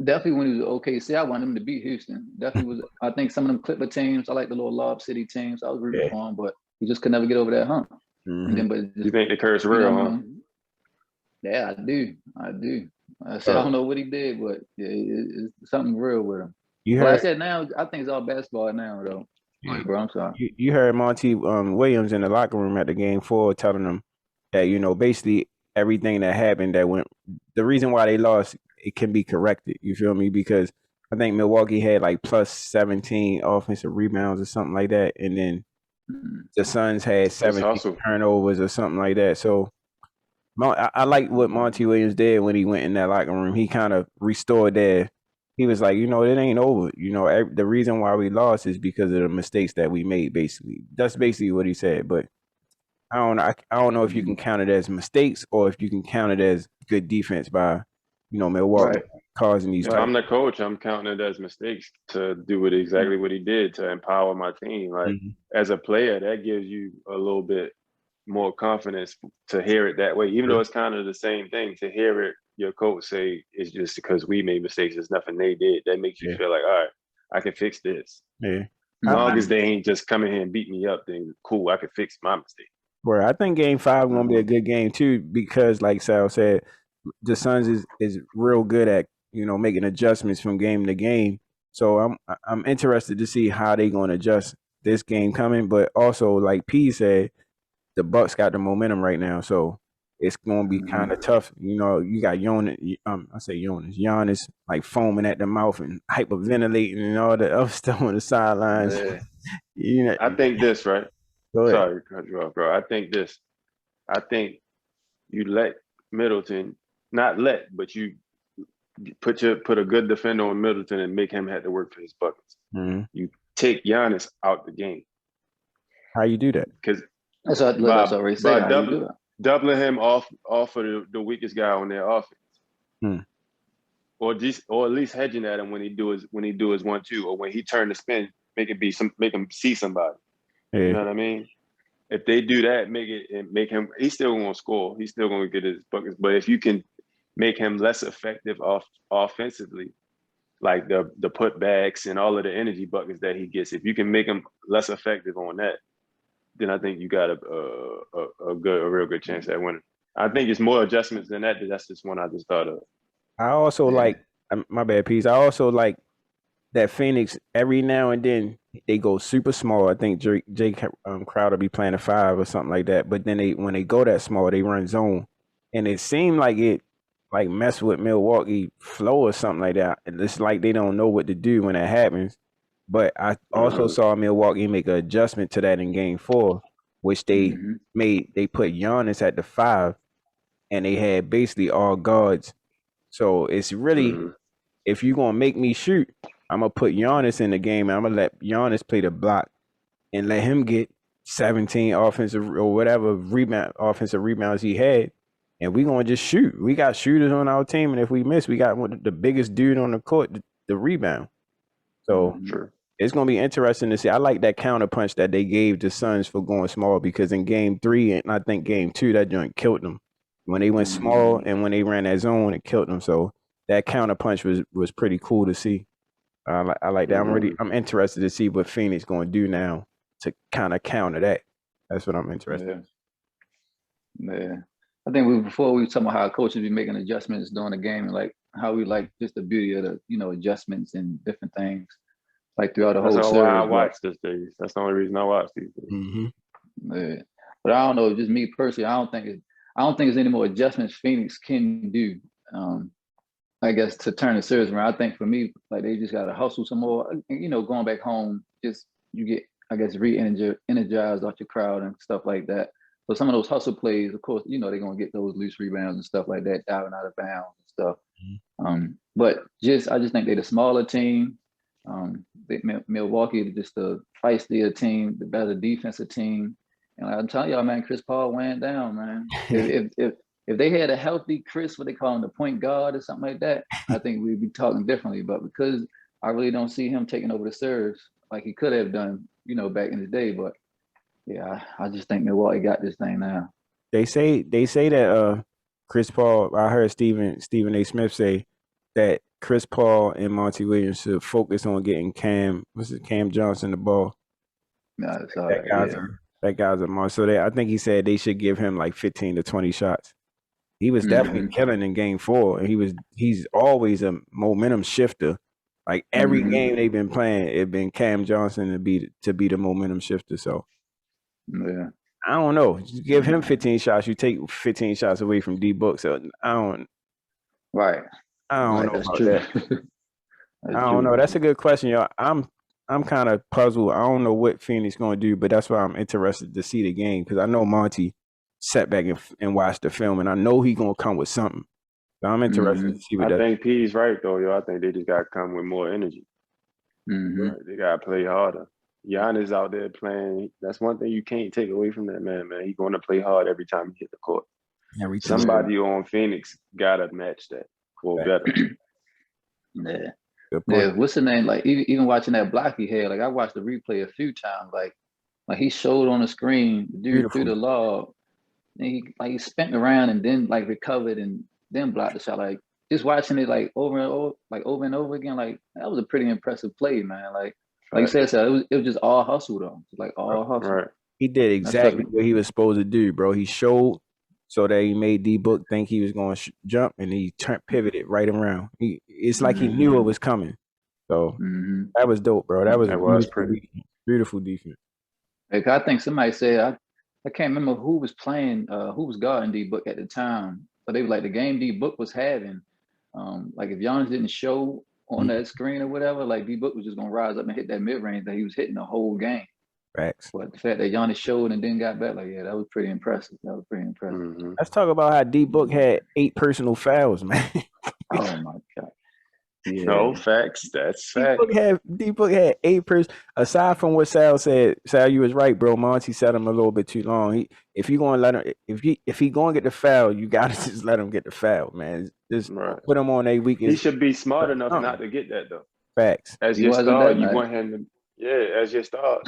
Definitely when he was at OKC, I wanted him to beat Houston. Definitely was. I think some of them Clipper teams, I like the little Lob City teams. I was rooting for him, but he just could never get over that hump. And then, you think the curse real, huh? Yeah, I do. I said, I don't know what he did, but it's something real with him. But like I said, now I think it's all basketball now, though. Oh, bro, I'm sorry. You heard Monty Williams in the locker room at the game 4 telling them that, you know, basically everything that happened that went, the reason why they lost, it can be corrected. You feel me? Because I think Milwaukee had like plus 17 offensive rebounds or something like that. And then the Suns had It's 17 hustle. turnovers or something like that. So I like what Monty Williams did when he went in that locker room. He kind of restored that. He was like, you know, it ain't over. You know, the reason why we lost is because of the mistakes that we made. Basically, that's basically what he said. But I don't know if you can count it as mistakes or if you can count it as good defense by, you know, Milwaukee Right. causing these If types. I'm the coach, I'm counting it as mistakes to do exactly what he did to empower my team. Like as a player, that gives you a little bit more confidence to hear it that way, even though it's kind of the same thing. To hear it, your coach say it's just because we made mistakes. It's nothing they did. That makes you feel like, all right, I can fix this. Yeah. As long as they ain't just come in here and beat me up, then cool, I can fix my mistake. Where I think Game 5 gonna be a good game too, because like Sal said, the Suns is real good at, you know, making adjustments from game to game. So I'm interested to see how they gonna adjust this game coming. But also, like P said, the Bucks got the momentum right now, so it's gonna be kind of tough. You know, you got Giannis like foaming at the mouth and hyperventilating and all the other stuff on the sidelines. Yeah. You know, I think this, right? go ahead. Sorry to cut you off, bro. I think this. I think you let Middleton, not let, but you put a good defender on Middleton and make him have to work for his buckets. You take Giannis out the game. How you do that? Because That's already said. Doubling him off of the weakest guy on their offense. Or at least hedging at him when he do his 1-2, or when he turn to spin, make him see somebody. Yeah. You know what I mean? If they do that, make him, he's still gonna score. He's still gonna get his buckets. But if you can make him less effective offensively, like the putbacks and all of the energy buckets that he gets, if you can make him less effective on that, then I think you got a real good chance at winning. I think it's more adjustments than that. That's just one I just thought of. I also like, my bad piece. I also like that Phoenix every now and then they go super small. I think Jay Crowder be playing a 5 or something like that. But then when they go that small, they run zone, and it seemed like it like mess with Milwaukee flow or something like that. It's like they don't know what to do when that happens. But I also saw Milwaukee make an adjustment to that in Game 4, which they made. They put Giannis at the 5, and they had basically all guards. So it's really, if you're gonna make me shoot, I'm gonna put Giannis in the game, and I'm gonna let Giannis play the block and let him get 17 offensive or whatever offensive rebounds he had, and we're gonna just shoot. We got shooters on our team, and if we miss, we got the biggest dude on the court, the rebound. So it's gonna be interesting to see. I like that counter punch that they gave the Suns for going small, because in Game 3 and I think Game 2, that joint killed them. When they went small and when they ran that zone, it killed them. So that counter punch was pretty cool to see. I like that. I'm interested to see what Phoenix going to do now to kind of counter that. That's what I'm interested in. Yeah. I think before we were talking about how coaches be making adjustments during the game, and like how we like just the beauty of the, you know, adjustments and different things like throughout the whole series. That's why I watch these days. That's the only reason I watch these days. Yeah. But I don't know, just me personally, I don't think there's any more adjustments Phoenix can do. I guess to turn the series around. I think for me, like they just got to hustle some more. You know, going back home, just you get, I guess, energized off your crowd and stuff like that. So some of those hustle plays, of course, you know, they're gonna get those loose rebounds and stuff like that, diving out of bounds and stuff. But I just think they're the smaller team. Milwaukee, just the feistier team, the better defensive team. And I'm telling y'all, man, Chris Paul went down, man. If they had a healthy Chris, what they call him, the point guard or something like that, I think we'd be talking differently. But because I really don't see him taking over the serves like he could have done, you know, back in the day. But yeah, I just think Milwaukee got this thing now. They say that Chris Paul. I heard Stephen A. Smith say that Chris Paul and Monty Williams should focus on getting Cam Johnson the ball. No, it's all that right. guy's a monster. So I think he said they should give him like 15 to 20 shots. He was definitely killing in Game 4, and he's always a momentum shifter. Like every game they've been playing, it been Cam Johnson to be the momentum shifter. So Yeah. I don't know. Just give him 15 shots. You take 15 shots away from D Book. So I don't Right. know That's about true. that. That's I don't true. know. That's a good question, y'all. I'm kind of puzzled. I don't know what Phoenix going to do, but that's why I'm interested to see the game because I know Monty sat back and watched the film, and I know he gonna come with something. So I'm interested to see what I that. think P's right though, yo. I think they just gotta come with more energy. Right? They gotta play harder. Giannis out there playing. That's one thing you can't take away from that man. He's going to play hard every time he hit the court. Everything. Somebody on Phoenix gotta match that or better. Yeah. Good Yeah, point. what's the name? Like even watching that block he had, like I watched the replay a few times. Like he showed on the screen, the dude threw Beautiful. the lob, and he spent around and then like recovered and then blocked the shot. Like just watching it like over and over again, like that was a pretty impressive play, man. Like you said, so it was just all hustle though. Like all hustle. Right. He did exactly what he was supposed to do, bro. He showed so that he made D Book think he was going to jump, and he pivoted right around. It's like he knew it was coming. So that was dope, bro. That was beautiful defense. Like, I think somebody said I can't remember who was playing, who was guarding D Book at the time, but they were like the game D Book was having. Like if Giannis didn't show on that screen or whatever, like D Book was just gonna rise up and hit that mid range that he was hitting the whole game. Facts. But the fact that Giannis showed and then got back, like that was pretty impressive. Let's talk about how D Book had 8 personal fouls, man. Oh my God. Yeah. No, facts. That's fact. D Book had 8 aside from what Sal said. Sal, you was right, bro. Monty set him a little bit too long. If you gonna let him, if he gonna get the foul, you gotta just let him get the foul, man. Just put him on a weakest. He should be smart enough not to get that though. Facts. As your star, you want him to. Yeah, as your star.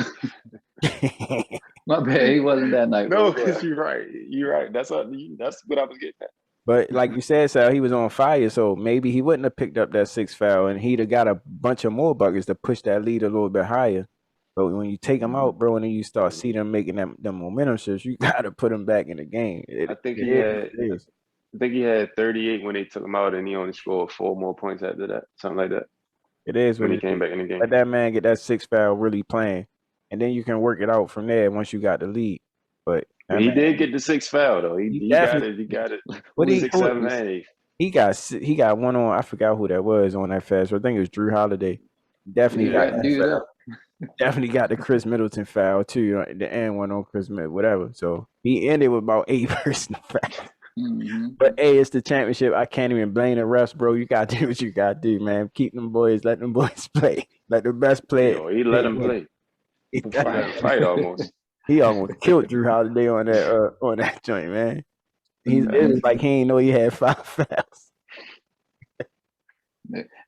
My bad, he wasn't that night. No, because you're right. You're right. That's what I was getting at. But like you said, Sal, he was on fire, so maybe he wouldn't have picked up that 6th foul, and he'd have got a bunch of more buckets to push that lead a little bit higher. But when you take him out, bro, and then you start see them making them momentum shifts, you gotta put him back in the game. I think he had 38 when they took him out, and he only scored 4 more points after that, something like that. It is when he came back in the game. Let that man get that 6th foul really playing, and then you can work it out from there once you got the lead. But he did get the 6th foul though. He got it. He got it. What 6, 7, and 8. He got one on. I forgot who that was on that fast. I think it was Drew Holiday. Definitely got that foul. Definitely got the Chris Middleton foul too. The end one on Chris Middleton, whatever. So he ended with about 8 personal fouls. But hey, it's the championship. I can't even blame the refs, bro. You gotta do what you gotta do, man. Keep them boys, let them boys play. Let the best play. He let them play. He fight almost. He almost killed Drew Holiday on that joint, man. It was like he ain't know he had 5 fouls.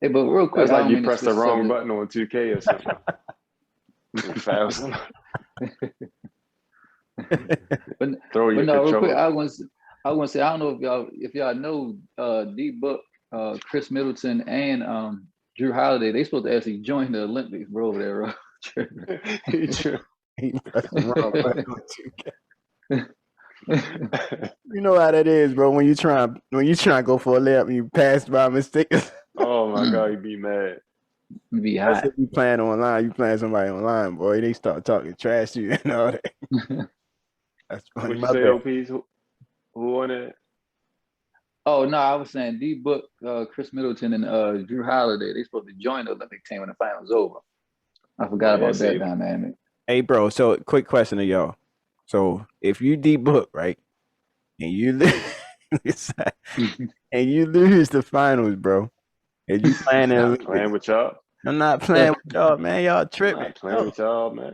Hey, but real quick, that's like you pressed the wrong button on 2K or something. Fouls. Throw your controller. Real quick, I want to say I don't know if y'all know D Book, Chris Middleton, and Drew Holiday. They supposed to actually join the Olympics, bro. Over there, bro. He pressed the wrong button on 2K. You know how that is, bro. When you try to go for a layup and you pass by mistake. Oh my God, you be mad. You be hot. If you playing online, you playing somebody online, boy. They start talking trash to you and all that. That's funny. What you say, OPs? Who on it? Oh no, I was saying D Book, Chris Middleton, and Drew Holiday. They supposed to join the Olympic team when the finals over. I forgot about that dynamic. Hey, bro. So, quick question to y'all. So, if you D Book, right, and you lose, and you lose the finals, bro, and you playing with y'all? I'm not playing with y'all, man. Y'all tripping. I'm not playing with y'all, man.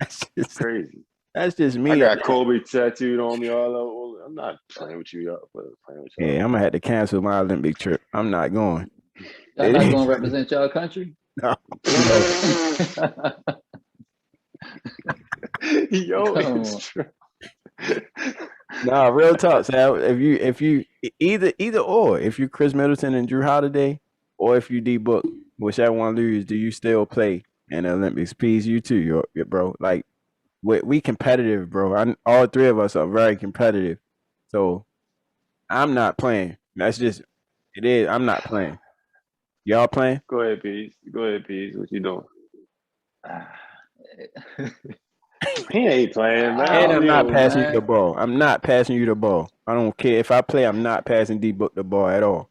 That's just crazy. That's just me. I got Kobe tattooed on me all over. I'm not playing with you, y'all. Playing with y'all. Yeah, I'm gonna have to cancel my Olympic trip. I'm not going. Y'all not gonna represent y'all country? No. Yo, it's true. Nah, real talk, Sal. If you either or, if you Chris Middleton and Drew Holiday, or if you D Book, whichever one lose, do you still play in the Olympics? Please, you too, bro. Like we competitive, bro. All 3 of us are very competitive. So I'm not playing. That's just it is. I'm not playing. Y'all playing? Go ahead, Peace. Go ahead, Peace. What you doing? He ain't playing, man. And I'm not know, passing you man. the ball. I'm not passing you the ball. I don't care. If I play, I'm not passing D-Book the ball at all.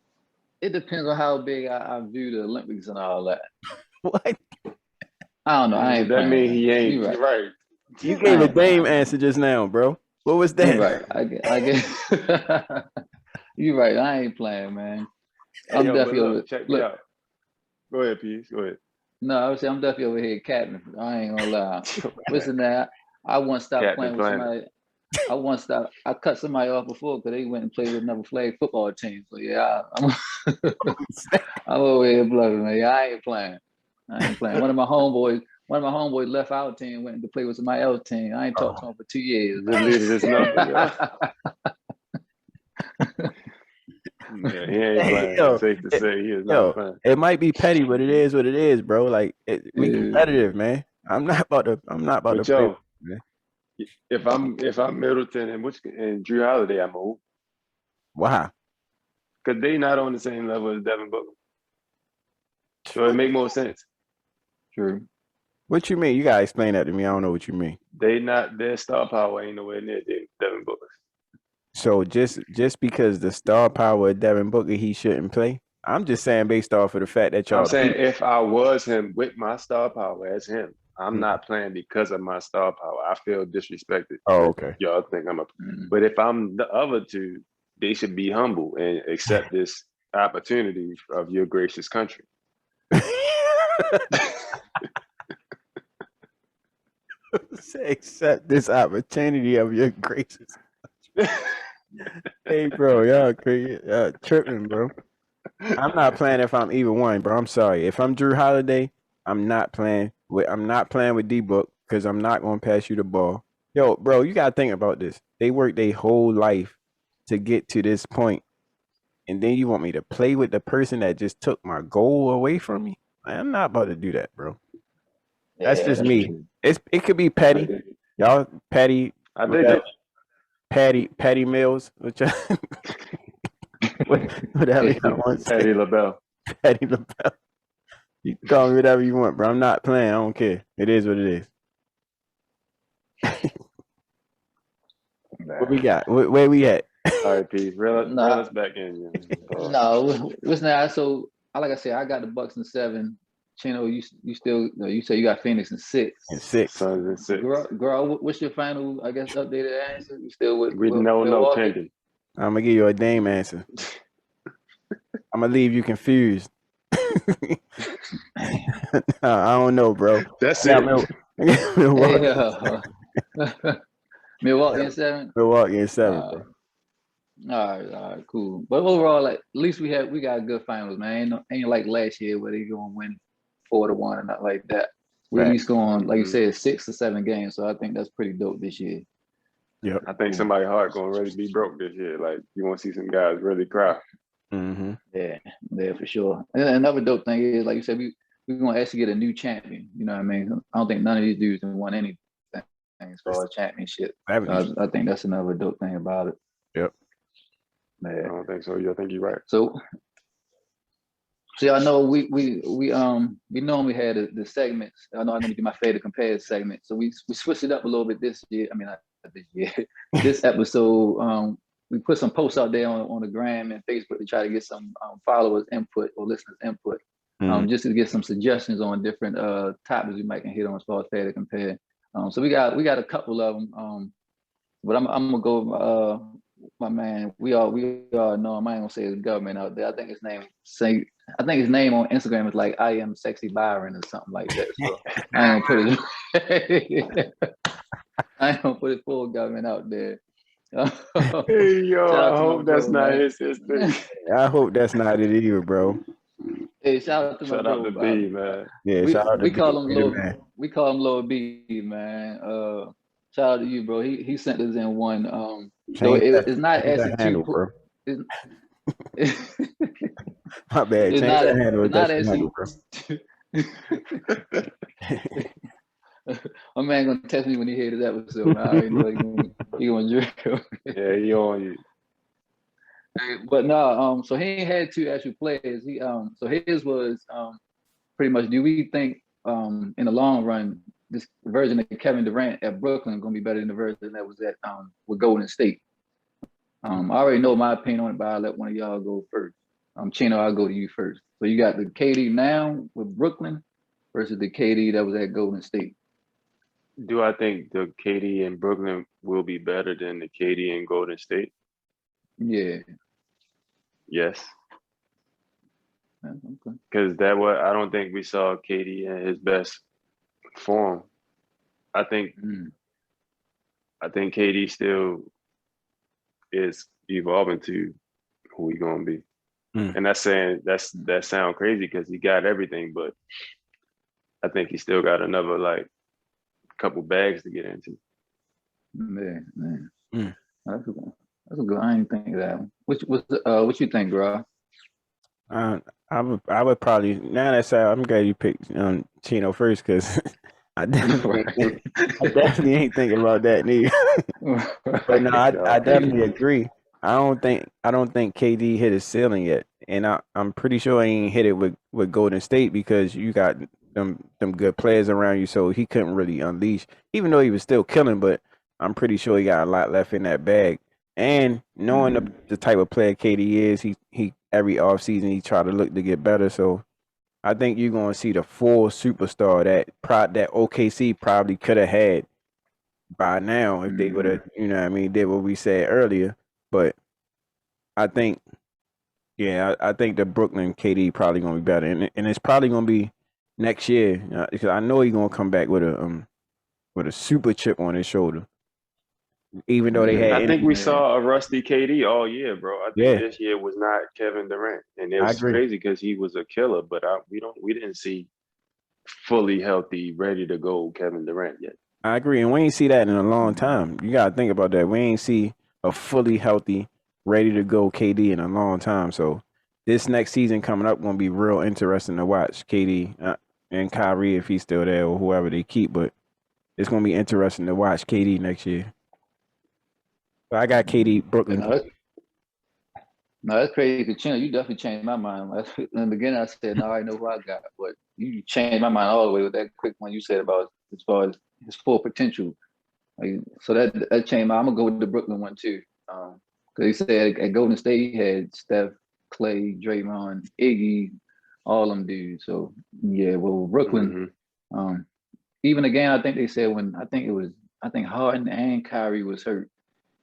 It depends on how big I view the Olympics and all that. What? I don't know. I ain't That playing. mean he ain't You right. right. You gave a ain't Dame playing. answer just now, bro. What was that? You right. I get. You right. I ain't playing, man. I'm Yo, but definitely over. look, check me out. Go ahead, Peace. Go ahead. No, I would say I'm definitely over here capping. I ain't gonna lie. Listen, that I once stopped Captain playing with Planet. somebody. I cut somebody off before because they went and played with another flag football team. So yeah, I'm over here bluffing, man. Yeah, I ain't playing. One of my homeboys left our team, went to play with somebody else's team. I ain't talked to him for 2 years. Deleted his number. Yeah, he ain't playing. Yo, Safe to say he is not playing. It might be petty, but it is what it is, bro. Like we competitive, man. I'm not about to But play, yo, man. if I'm Middleton and Drew Holiday, I move. Why? Because they not on the same level as Devin Booker. So it make more sense. True. What you mean? You gotta explain that to me. I don't know what you mean. Their star power ain't nowhere near Devin Booker's. So just because the star power of Devin Booker, he shouldn't play. I'm just saying based off of the fact that y'all. I'm saying if I was him with my star power as him, I'm not playing because of my star power. I feel disrespected. Oh, okay. Y'all think I'm but if I'm the other two, they should be humble and accept this opportunity of your gracious country. Accept this opportunity of your gracious. Hey, bro, y'all crazy, tripping, bro. I'm not playing if I'm either one, bro. I'm sorry. If I'm Drew Holiday, I'm not playing with D-Book because I'm not gonna pass you the ball. Yo, bro, you gotta think about this. They worked their whole life to get to this point, and then you want me to play with the person that just took my goal away from me? I'm not about to do that, bro. That's just me. True. It could be petty. Y'all petty. I think it. Patty Mills, which whatever y'all want to say. Patty LaBelle. Patty LaBelle. You can call me whatever you want, bro. I'm not playing. I don't care. It is what it is. What we got? Where we at? All right, Pete. Reel us back in. No, listen. So, like I said, I got the Bucks in 7. Chino, you still you say you got Phoenix in 6. In 6. Suns in 6. Girl, what's your final? I guess updated answer. You still with? We don't know pending. I'm gonna give you a Dame answer. I'm gonna leave you confused. I don't know, bro. That's it. Milwaukee in 7. Milwaukee in 7. Bro. All right, cool. But overall, like at least we got a good finals, man. Ain't like last year where they gonna win 4-1 and not like that. We at least going, like you said, 6 or 7 games. So I think that's pretty dope this year. Yeah, I think somebody's heart gonna really be broke this year. Like you want to see some guys really cry. Mm-hmm. Yeah, for sure. And another dope thing is, like you said, we're gonna actually get a new champion. You know what I mean? I don't think none of these dudes have won anything as far as championship. So I think that's another dope thing about it. Yep. I don't think so. I think you're right. So I know we normally had the segments. I know I'm gonna do my favorite compare segment. So we switched it up a little bit this year. I mean, not this year. This episode, we put some posts out there on the gram and Facebook to try to get some followers input or listeners input, just to get some suggestions on different topics we might can hit on as far as fair to compare. So we got a couple of them. But I'm gonna go. My man, we all know him. I ain't gonna say his government out there. I think his name on Instagram is like I am sexy Byron or something like that. So I ain't gonna put his full government out there. Hey yo, I hope that's not his sister. I hope that's not it either, bro. Hey, shout out to shout out to B, man. Yeah, shout out to we B, call him man. We call him Lil B, man. Shout out to you, bro. He sent us in one. So it's not actually handle, bro. My bad. It's Change not, that handle. It's not actually. My man gonna test me when he hear this episode. Man. I already know he gonna drill. Yeah, he on you. But no, so he ain't had two actual players. So his was pretty much. Do we think in the long run this version of Kevin Durant at Brooklyn gonna be better than the version that was at with Golden State? I already know my opinion on it, but I'll let one of y'all go first. Chino, I'll go to you first. So you got the KD now with Brooklyn versus the KD that was at Golden State. Do I think the KD in Brooklyn will be better than the KD in Golden State? Yeah. Yes. Okay. Because I don't think we saw KD in his best form. I think KD still is evolving to who he gonna be. And that's saying that sound crazy because he got everything, but I think he still got another like couple bags to get into. Man. That's a good. I didn't think of that one. What you think, bro? I would probably, now that said, I'm glad you picked Chino first because I definitely ain't thinking about that neither. But no, I definitely agree. I don't think KD hit his ceiling yet, and I'm pretty sure he ain't hit it with Golden State because you got them good players around you, so he couldn't really unleash. Even though he was still killing, but I'm pretty sure he got a lot left in that bag. And knowing the type of player KD is, he every offseason he try to look to get better. So I think you're gonna see the full superstar that OKC probably could have had by now if they would have, did what we said earlier. But I think, I think the Brooklyn KD probably gonna be better, and it's probably gonna be next year because I know he's gonna come back with a super chip on his shoulder. Even though they had, I think we saw a rusty KD all year, bro. I think this year was not Kevin Durant, and it was crazy because he was a killer. But we didn't see fully healthy, ready to go Kevin Durant yet. I agree, and we ain't see that in a long time. You gotta think about that. We ain't see a fully healthy, ready to go KD in a long time. So this next season coming up gonna be real interesting to watch KD and Kyrie if he's still there or whoever they keep. But it's gonna be interesting to watch KD next year. So I got KD Brooklyn. No, that's crazy. Chino, you definitely changed my mind. In the beginning, I said, no, I know who I got. But you changed my mind all the way with that quick one you said about as far as his full potential. So that changed my. I'm going to go with the Brooklyn one, too. Because he said at Golden State, he had Steph, Clay, Draymond, Iggy, all them dudes. So, yeah, well, Brooklyn, even again, I think they said I think Harden and Kyrie was hurt.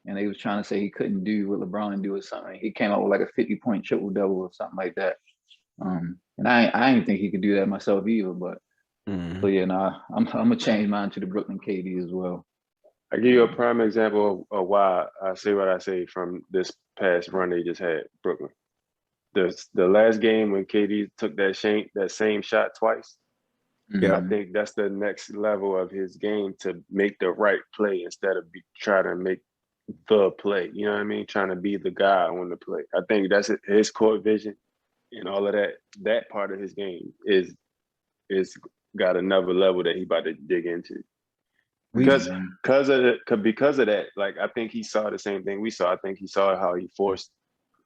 And they was trying to say he couldn't do what LeBron do or something. He came out with like a 50-point triple double or something like that. And I didn't think he could do that myself either. But so yeah, I'm gonna change mine to the Brooklyn KD as well. I give you a prime example of why I say what I say from this past run they just had, Brooklyn. The last game when KD took that same shot twice. I think that's the next level of his game to make the right play instead of trying to make the play, you know what I mean? Trying to be the guy on the play. I think that's his court vision and all of that. That part of his game is got another level that he about to dig into. Because of that, like I think he saw the same thing we saw. I think he saw how he forced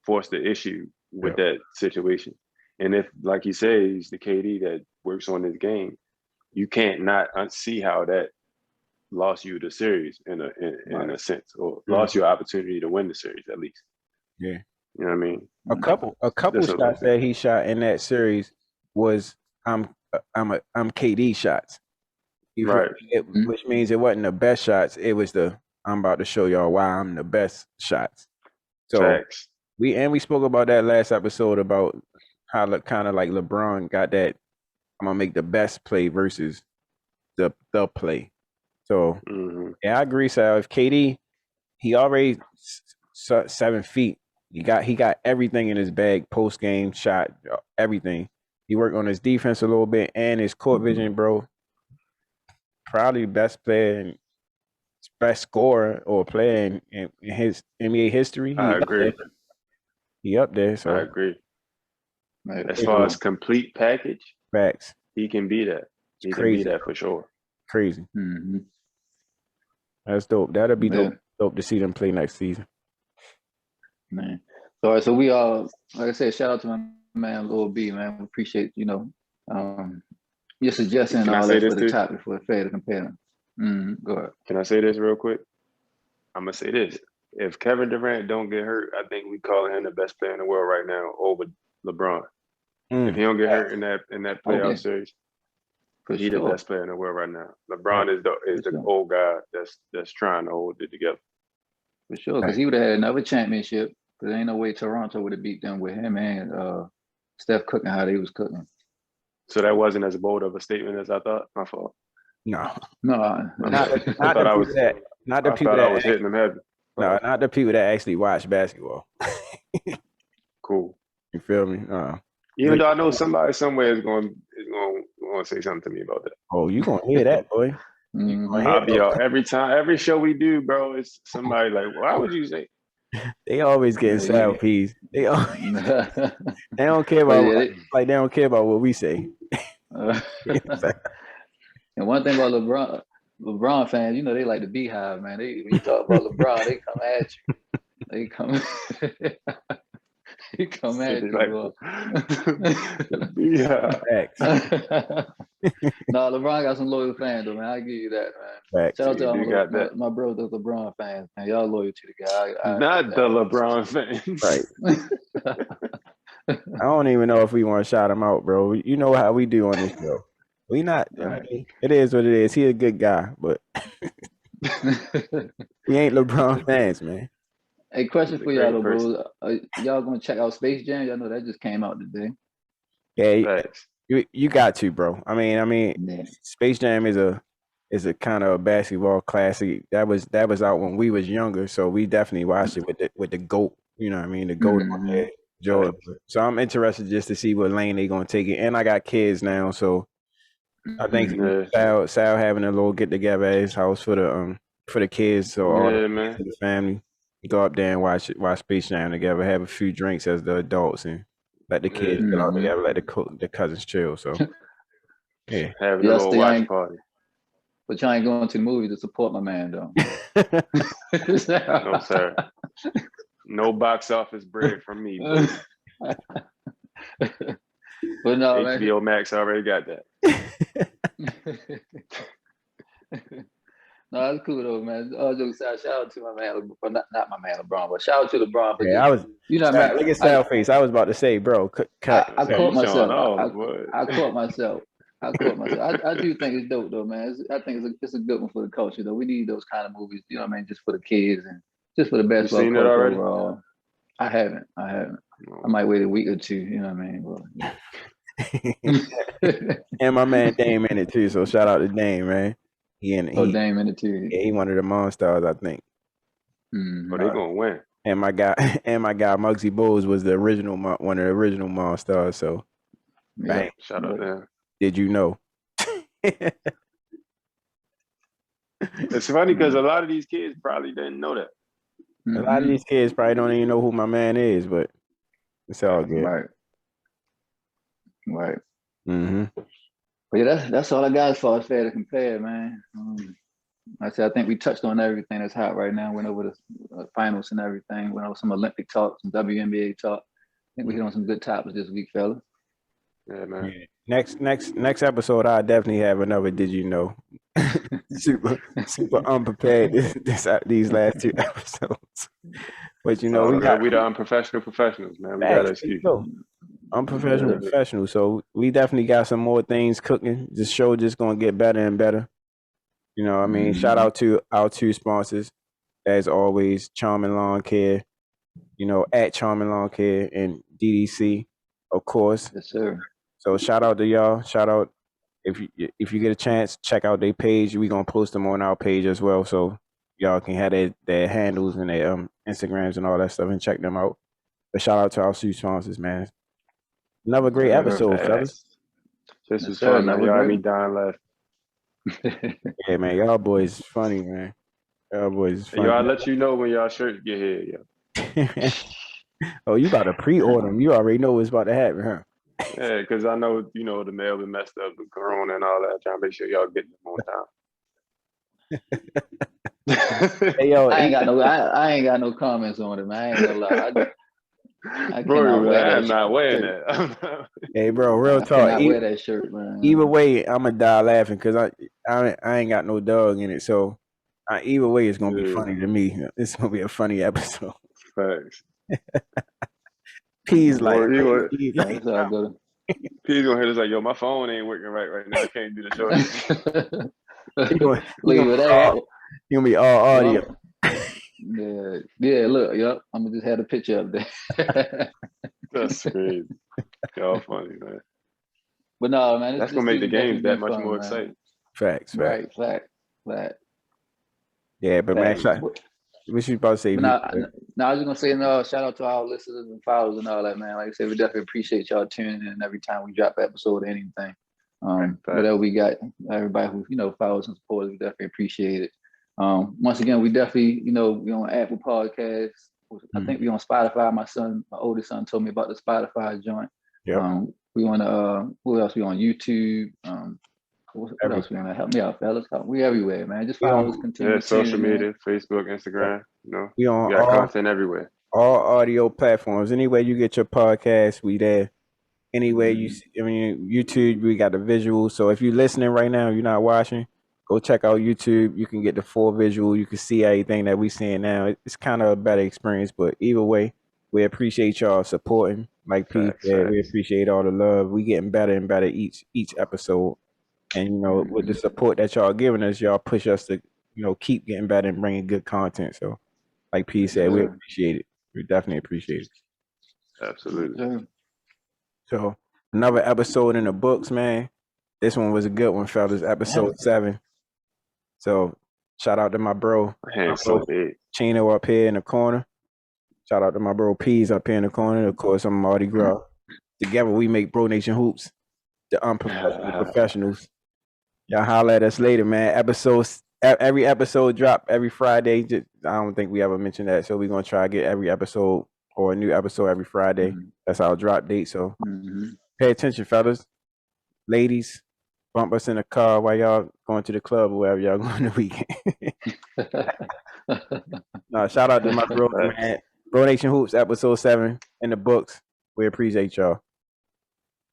the issue with that situation. And if, like he says, the KD that works on his game, you can't not see how that lost you the series in a sense, or lost your opportunity to win the series at least. Yeah, you know what I mean. A couple shots that he shot in that series was I'm KD shots, right? Which means it wasn't the best shots. It was I'm about to show y'all why I'm the best shots. So facts. We spoke about that last episode about how kind of like LeBron got that I'm gonna make the best play versus the play. So yeah, I agree, Sal. If KD, he already 7 feet. He got everything in his bag, post game shot, everything. He worked on his defense a little bit and his court vision, bro. Probably best player and best scorer or player in his NBA history. I agree. He up there, so I agree. As far as complete package, facts, he can be that. He can be that for sure. Crazy. That's dope. That'll be dope to see them play next season. Man. All right, so we all, like I said, shout out to my man Lil B, man. We appreciate your suggestion and Can I all say that this for the too? topic for fair to compare. Go ahead. Can I say this real quick? I'm gonna say this. If Kevin Durant don't get hurt, I think we calling him the best player in the world right now over LeBron. If he don't get hurt in that playoff series, for he sure. the best player in the world right now. LeBron is the old guy that's trying to hold it together. For sure, because he would have had another championship. But there ain't no way Toronto would have beat them with him and Steph cooking how they was cooking. So that wasn't as bold of a statement as I thought. My fault. No. Not the people that I was hitting them heavy. No, not the people that actually watch basketball. Cool. You feel me? Even though I know somebody somewhere is going to say something to me about that. Oh, you gonna hear that, boy? I'll be out every show we do, bro. It's somebody like, why would you say? They always getting sour peas. They don't care about they don't care about what we say. And one thing about LeBron fans, they like the beehive, man. When you talk about LeBron, they come at you. They come. He come at you, bro. Yeah. No, LeBron got some loyal fans, though, man. I give you that, man. Shout out to all my bros, the LeBron fans, man. Y'all loyal to the guy. Not the LeBron fans. Right. I don't even know if we want to shout him out, bro. You know how we do on this show. We not. Right. I mean, it is what it is. He a good guy, but we ain't LeBron fans, man. Hey, question for y'all, bro. Y'all gonna check out Space Jam? Y'all know that just came out today. Yeah, you got to, bro. I mean, Space Jam is a kind of a basketball classic. That was out when we was younger, so we definitely watched it with the GOAT. You know what I mean? The GOAT on Jordan. So I'm interested just to see what lane they gonna take it. And I got kids now, so I think Sal having a little get together at his house for the kids, so all the family go up there and watch Space Jam together, have a few drinks as the adults, and let the kids chill out together, let the cousins chill. So yeah, having a little watch party. But y'all ain't going to the movie to support my man, though. No, sir. No box office bread from me. But no, HBO Max already got that. No, that's cool though, man. Shout out to my man, not my man LeBron, but shout out to LeBron. Yeah, I was. Look at Sal face. I was about to say, bro, cut. I caught myself. I caught myself. I do think it's dope though, man. I think it's a good one for the culture though. We need those kind of movies, you know what I mean, just for the kids and just for the basketball culture overall. I haven't. No. I might wait a week or two, you know what I mean? And my man Dame in it too, so shout out to Dame, man. Dame in it too. Yeah, he one of the Monstars, I think. But they gonna win. And my guy Muggsy Bogues was one of the original Monstars. So, bang. Shout out there. Did you know? It's funny because a lot of these kids probably didn't know that. A lot of these kids probably don't even know who my man is, but it's all good. Right. Mm-hmm. But yeah, that's all I got as far as fair to compare, man. I think we touched on everything that's hot right now. Went over the finals and everything. Went over some Olympic talk, some WNBA talk. I think we hit on some good topics this week, fellas. Yeah, man. Next episode, I'll definitely have another. Did you know? super unprepared these last two episodes. But we the unprofessional professionals, man. We got an excuse. Unprofessional professionals. So we definitely got some more things cooking. This show just gonna get better and better. You know what I mean? Shout out to our two sponsors, as always, Charming Lawn Care, at Charming Lawn Care and DDC, of course. Yes, sir. So shout out to y'all. Shout out if you get a chance, check out their page. We're gonna post them on our page as well. So y'all can have their handles and their Instagrams and all that stuff and check them out. But shout out to our two sponsors, man. Another great episode, fellas. This was fun, man. Y'all had me dying laughing. Yeah, man. Y'all boys funny, man. Y'all boys funny. Yo, I'll let you know when y'all shirts get here, yo. Oh, you about to pre-order them. You already know what's about to happen, huh? Yeah, because I know, the mail been messed up with Corona and all that. Trying to make sure y'all get them on time. Hey, yo, I ain't got no comments on it, man. I ain't gonna lie. Bro, wear I that am not wearing shirt. that. Hey, bro, real I talk. cannot wear that shirt, man. Either way, I'm gonna die laughing because I ain't got no dog in it. So either way, it's gonna be funny to me. It's gonna be a funny episode. Facts. P's like, Or That's how I go. P's gonna hit us like, yo, my phone ain't working right now. I can't do the show. he gonna be all audio. Yeah. Look, yep. I'm gonna just have a picture up there. That's crazy. Y'all funny, man. But no, man, that's gonna make the games that much more exciting. Facts. Right. Yeah, but man, what you about to say? Now, I was just gonna say, shout out to our listeners and followers and all that, man. Like I said, we definitely appreciate y'all tuning in every time we drop an episode or anything. Whatever we got, everybody who follows and supports, we definitely appreciate it. Once again, we definitely, we on Apple Podcasts. I think we on Spotify. My oldest son told me about the Spotify joint. Yep. We on who else? We on YouTube. What else we on? Help me out, fellas. We everywhere, man. Just follow us, continue. Yeah, social media, Facebook, Instagram. We got content everywhere. All audio platforms. Anywhere you get your podcast, we there. Anywhere you see, YouTube, we got the visuals. So if you're listening right now, you're not watching, go check out YouTube. You can get the full visual. You can see everything that we seeing now. It's kind of a better experience, but either way, we appreciate y'all supporting. Like Pete said, we appreciate all the love. We getting better and better each episode. And, with the support that y'all giving us, y'all push us to, keep getting better and bringing good content. So, like Pete said, we appreciate it. We definitely appreciate it. Absolutely. So, another episode in the books, man. This one was a good one, fellas. Episode 7. So, shout out to my bro. Chino up here in the corner. Shout out to my bro Peas up here in the corner. Of course, I'm Marty Gras. Together, we make Bro Nation Hoops, the unprofessional professionals. Y'all holler at us later, man. Every episode drop every Friday. I don't think we ever mentioned that, so we're gonna try to get every episode or a new episode every Friday. That's our drop date. So pay attention, fellas, ladies. Bump us in the car while y'all going to the club or wherever y'all going the weekend. No, shout out to my bro, man. Bro Nation Hoops, episode 7 in the books. We appreciate y'all.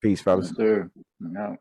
Peace, fellas. Yes, sir. No.